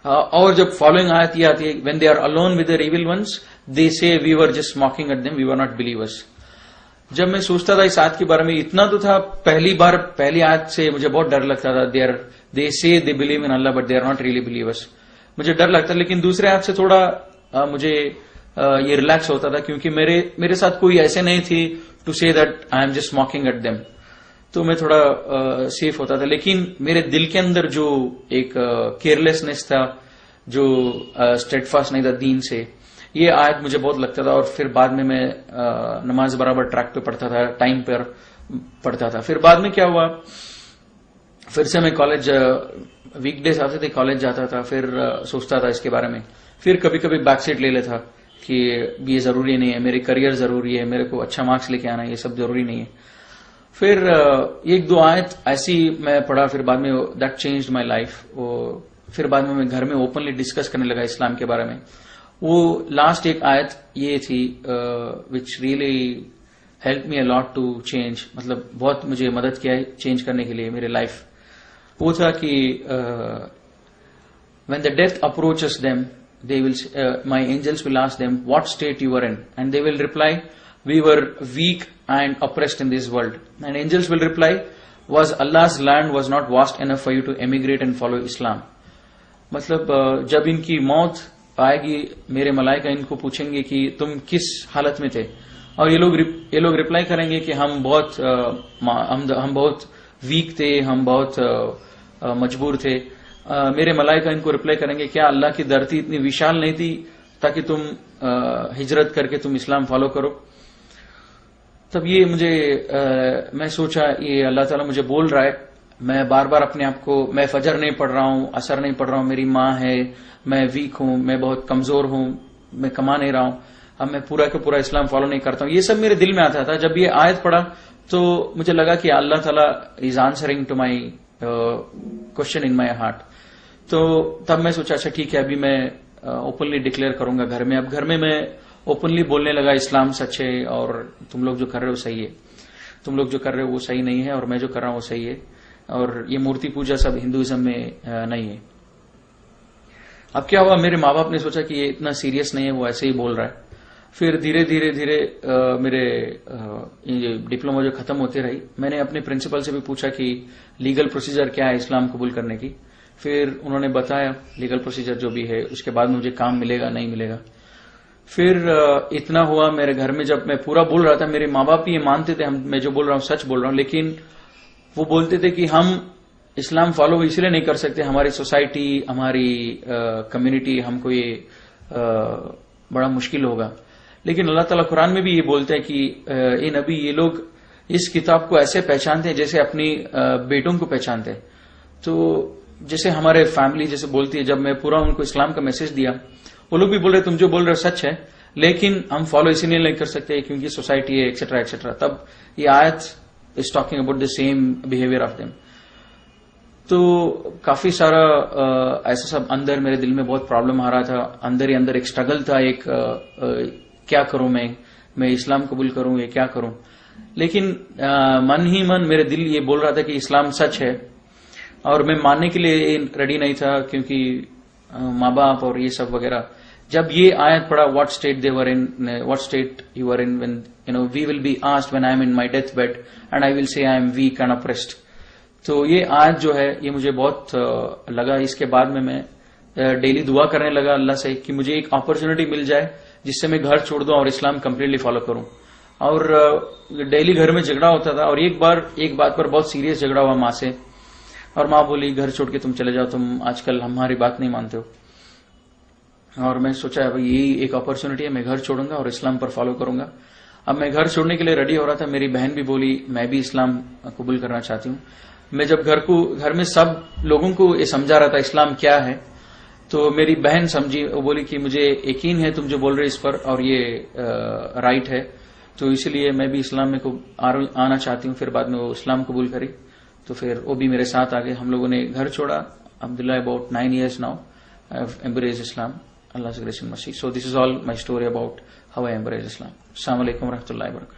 Speaker 1: और जब फॉलोइंग आयत ये आती है, when they are alone with their evil ones they say we were just mocking at them, we were not believers. जब मैं सोचता था इस आयत के बारे में, इतना तो था, पहली आयत से मुझे बहुत डर लगता था, they say they believe in Allah but they are not really believers, मुझे डर लगता। लेकिन दूसरे आयत से थोड़ा मुझे ये रिलैक्स होता था, क्योंकि मेरे साथ कोई ऐसे नहीं थी to say that I am just mocking at them, तो मैं थोड़ा सेफ होता था। लेकिन मेरे दिल के अंदर जो एक केयरलेसनेस था, जो स्टेडफास्ट नहीं था दीन से, ये आयत मुझे बहुत लगता था। और फिर बाद में मैं नमाज बराबर ट्रैक पे पढ़ता था, टाइम पर पढ़ता था। फिर बाद में क्या हुआ, फिर से मैं कॉलेज, वीकडेज आते थे, कॉलेज जाता था, फिर सोचता था इसके बारे में, फिर कभी कभी बैकसीट ले लेता कि ये जरूरी नहीं है, मेरे करियर जरूरी है, मेरे को अच्छा मार्क्स लेके आना है, ये सब जरूरी नहीं है। फिर 1-2 आयत ऐसी मैं पढ़ा, फिर बाद में दैट चेंज्ड माय लाइफ। फिर बाद में मैं घर में ओपनली डिस्कस करने लगा इस्लाम के बारे में। वो लास्ट एक आयत ये थी which really help me a lot to change, मतलब बहुत मुझे मदद किया है चेंज करने के लिए मेरे लाइफ। वो था कि when the death approaches them they will my angels will ask them what state you were in, and they will reply we were weak and oppressed in this world, and angels will reply was Allah's land was not vast enough for you to emigrate and follow Islam। मतलब जब इनकी मौत आएगी, मेरे मलाइका इनको पूछेंगे कि तुम किस हालत में थे, और ये लोग रिप्लाई करेंगे कि हम बहुत वीक थे, हम बहुत मजबूर थे। मेरे मलाइका इनको रिप्लाई करेंगे, क्या अल्लाह की धरती इतनी विशाल नहीं थी ताकि तुम हिजरत करके तुम इस्लाम फॉलो करो? तब ये मुझे मैं सोचा ये अल्लाह ताला मुझे बोल रहा है। मैं बार बार अपने आप को, मैं फजर नहीं पढ़ रहा हूं, असर नहीं पढ़ रहा हूं, मेरी माँ है, मैं वीक हूं, मैं बहुत कमजोर हूं, मैं कमा नहीं रहा हूं, अब मैं पूरा का पूरा इस्लाम फॉलो नहीं करता हूं। ये सब मेरे दिल में आता था। जब ये आयत पढ़ा तो मुझे लगा कि अल्लाह ताला is answering to my question in my heart. तो तब मैं सोचा अच्छा ठीक है, अभी मैं ओपनली डिक्लेयर करूंगा घर में। अब घर में मैं ओपनली बोलने लगा इस्लाम सच है और तुम लोग जो कर रहे हो सही है, तुम लोग जो कर रहे हो वो सही नहीं है और मैं जो कर रहा हूं वो सही है, और ये मूर्ति पूजा सब हिंदुइज्म में नहीं है। अब क्या हुआ, मेरे माँ बाप ने सोचा कि ये इतना सीरियस नहीं है, वो ऐसे ही बोल रहा है। फिर धीरे धीरे धीरे मेरे डिप्लोमा जो खत्म होती रही, मैंने अपने प्रिंसिपल से भी पूछा कि लीगल प्रोसीजर क्या है इस्लाम कबूल करने की। फिर उन्होंने बताया लीगल प्रोसीजर जो भी है, उसके बाद मुझे काम मिलेगा नहीं मिलेगा। फिर इतना हुआ मेरे घर में, जब मैं पूरा बोल रहा था मेरे माँ बाप भी ये मानते थे मैं जो बोल रहा हूँ सच बोल रहा हूँ, लेकिन वो बोलते थे कि हम इस्लाम फॉलो इसलिए नहीं कर सकते, हमारी सोसाइटी, हमारी कम्युनिटी, हमको ये बड़ा मुश्किल होगा। लेकिन अल्लाह ताला कुरान में भी ये बोलते हैं कि ये नबी, ये लोग इस किताब को ऐसे पहचानते हैं जैसे अपनी बेटों को पहचानते हैं। तो जैसे हमारे फैमिली जैसे बोलती है, जब मैं पूरा उनको इस्लाम का मैसेज दिया, वो लोग भी बोल रहे तुम जो बोल रहे हो सच है, लेकिन हम फॉलो इसीलिए नहीं कर सकते क्योंकि सोसाइटी है एक्सेट्रा एक्सेट्रा। तब ये आयत is talking about the same behaviour of them. तो काफी सारा ऐसा सब अंदर मेरे दिल में बहुत प्रॉब्लम आ रहा था, अंदर ही अंदर एक स्ट्रगल था, एक क्या करूं मैं इस्लाम कबूल करूं या क्या करूं। लेकिन मन ही मन मेरे दिल ये बोल रहा था कि इस्लाम सच है, और मैं मानने के लिए रेडी नहीं था क्योंकि माँ बाप और ये सब वगैरह। जब ये आयत पढ़ा, what state they were in, what state you are in, when we will be asked when I am in my death bed and I will say I am weak and oppressed. तो ये आयत जो है ये मुझे बहुत लगा। इसके बाद में मैं डेली दुआ करने लगा अल्लाह से कि मुझे एक अपॉर्चुनिटी मिल जाए जिससे मैं घर छोड़ दूं और इस्लाम कंप्लीटली फॉलो करूं। और डेली घर में झगड़ा होता था, और एक बात पर बहुत सीरियस झगड़ा हुआ माँ से, और माँ बोली घर छोड़ के तुम चले जाओ, तुम आजकल हमारी बात नहीं मानते हो। और मैं सोचा भाई यही एक अपॉर्चुनिटी है, मैं घर छोड़ूंगा और इस्लाम पर फॉलो करूंगा। अब मैं घर छोड़ने के लिए रेडी हो रहा था, मेरी बहन भी बोली मैं भी इस्लाम कबूल करना चाहती हूँ। मैं जब घर में सब लोगों को ये समझा रहा था इस्लाम क्या है, तो मेरी बहन समझी, वो बोली कि मुझे यकीन है तुम जो बोल रहे इस पर, और ये राइट है, तो इसलिए मैं भी इस्लाम में आना चाहती हूँ। फिर बाद में वो इस्लाम कबूल करी, तो फिर वो भी मेरे साथ आ गए। हम लोगों ने घर छोड़ा। Abdullah about 9 years now I have embraced Islam, Allah से grace and mercy. So this is all my story about how I embraced Islam. अस्सलाम वालेकुम व रहमतुल्लाहि व बरकातहू।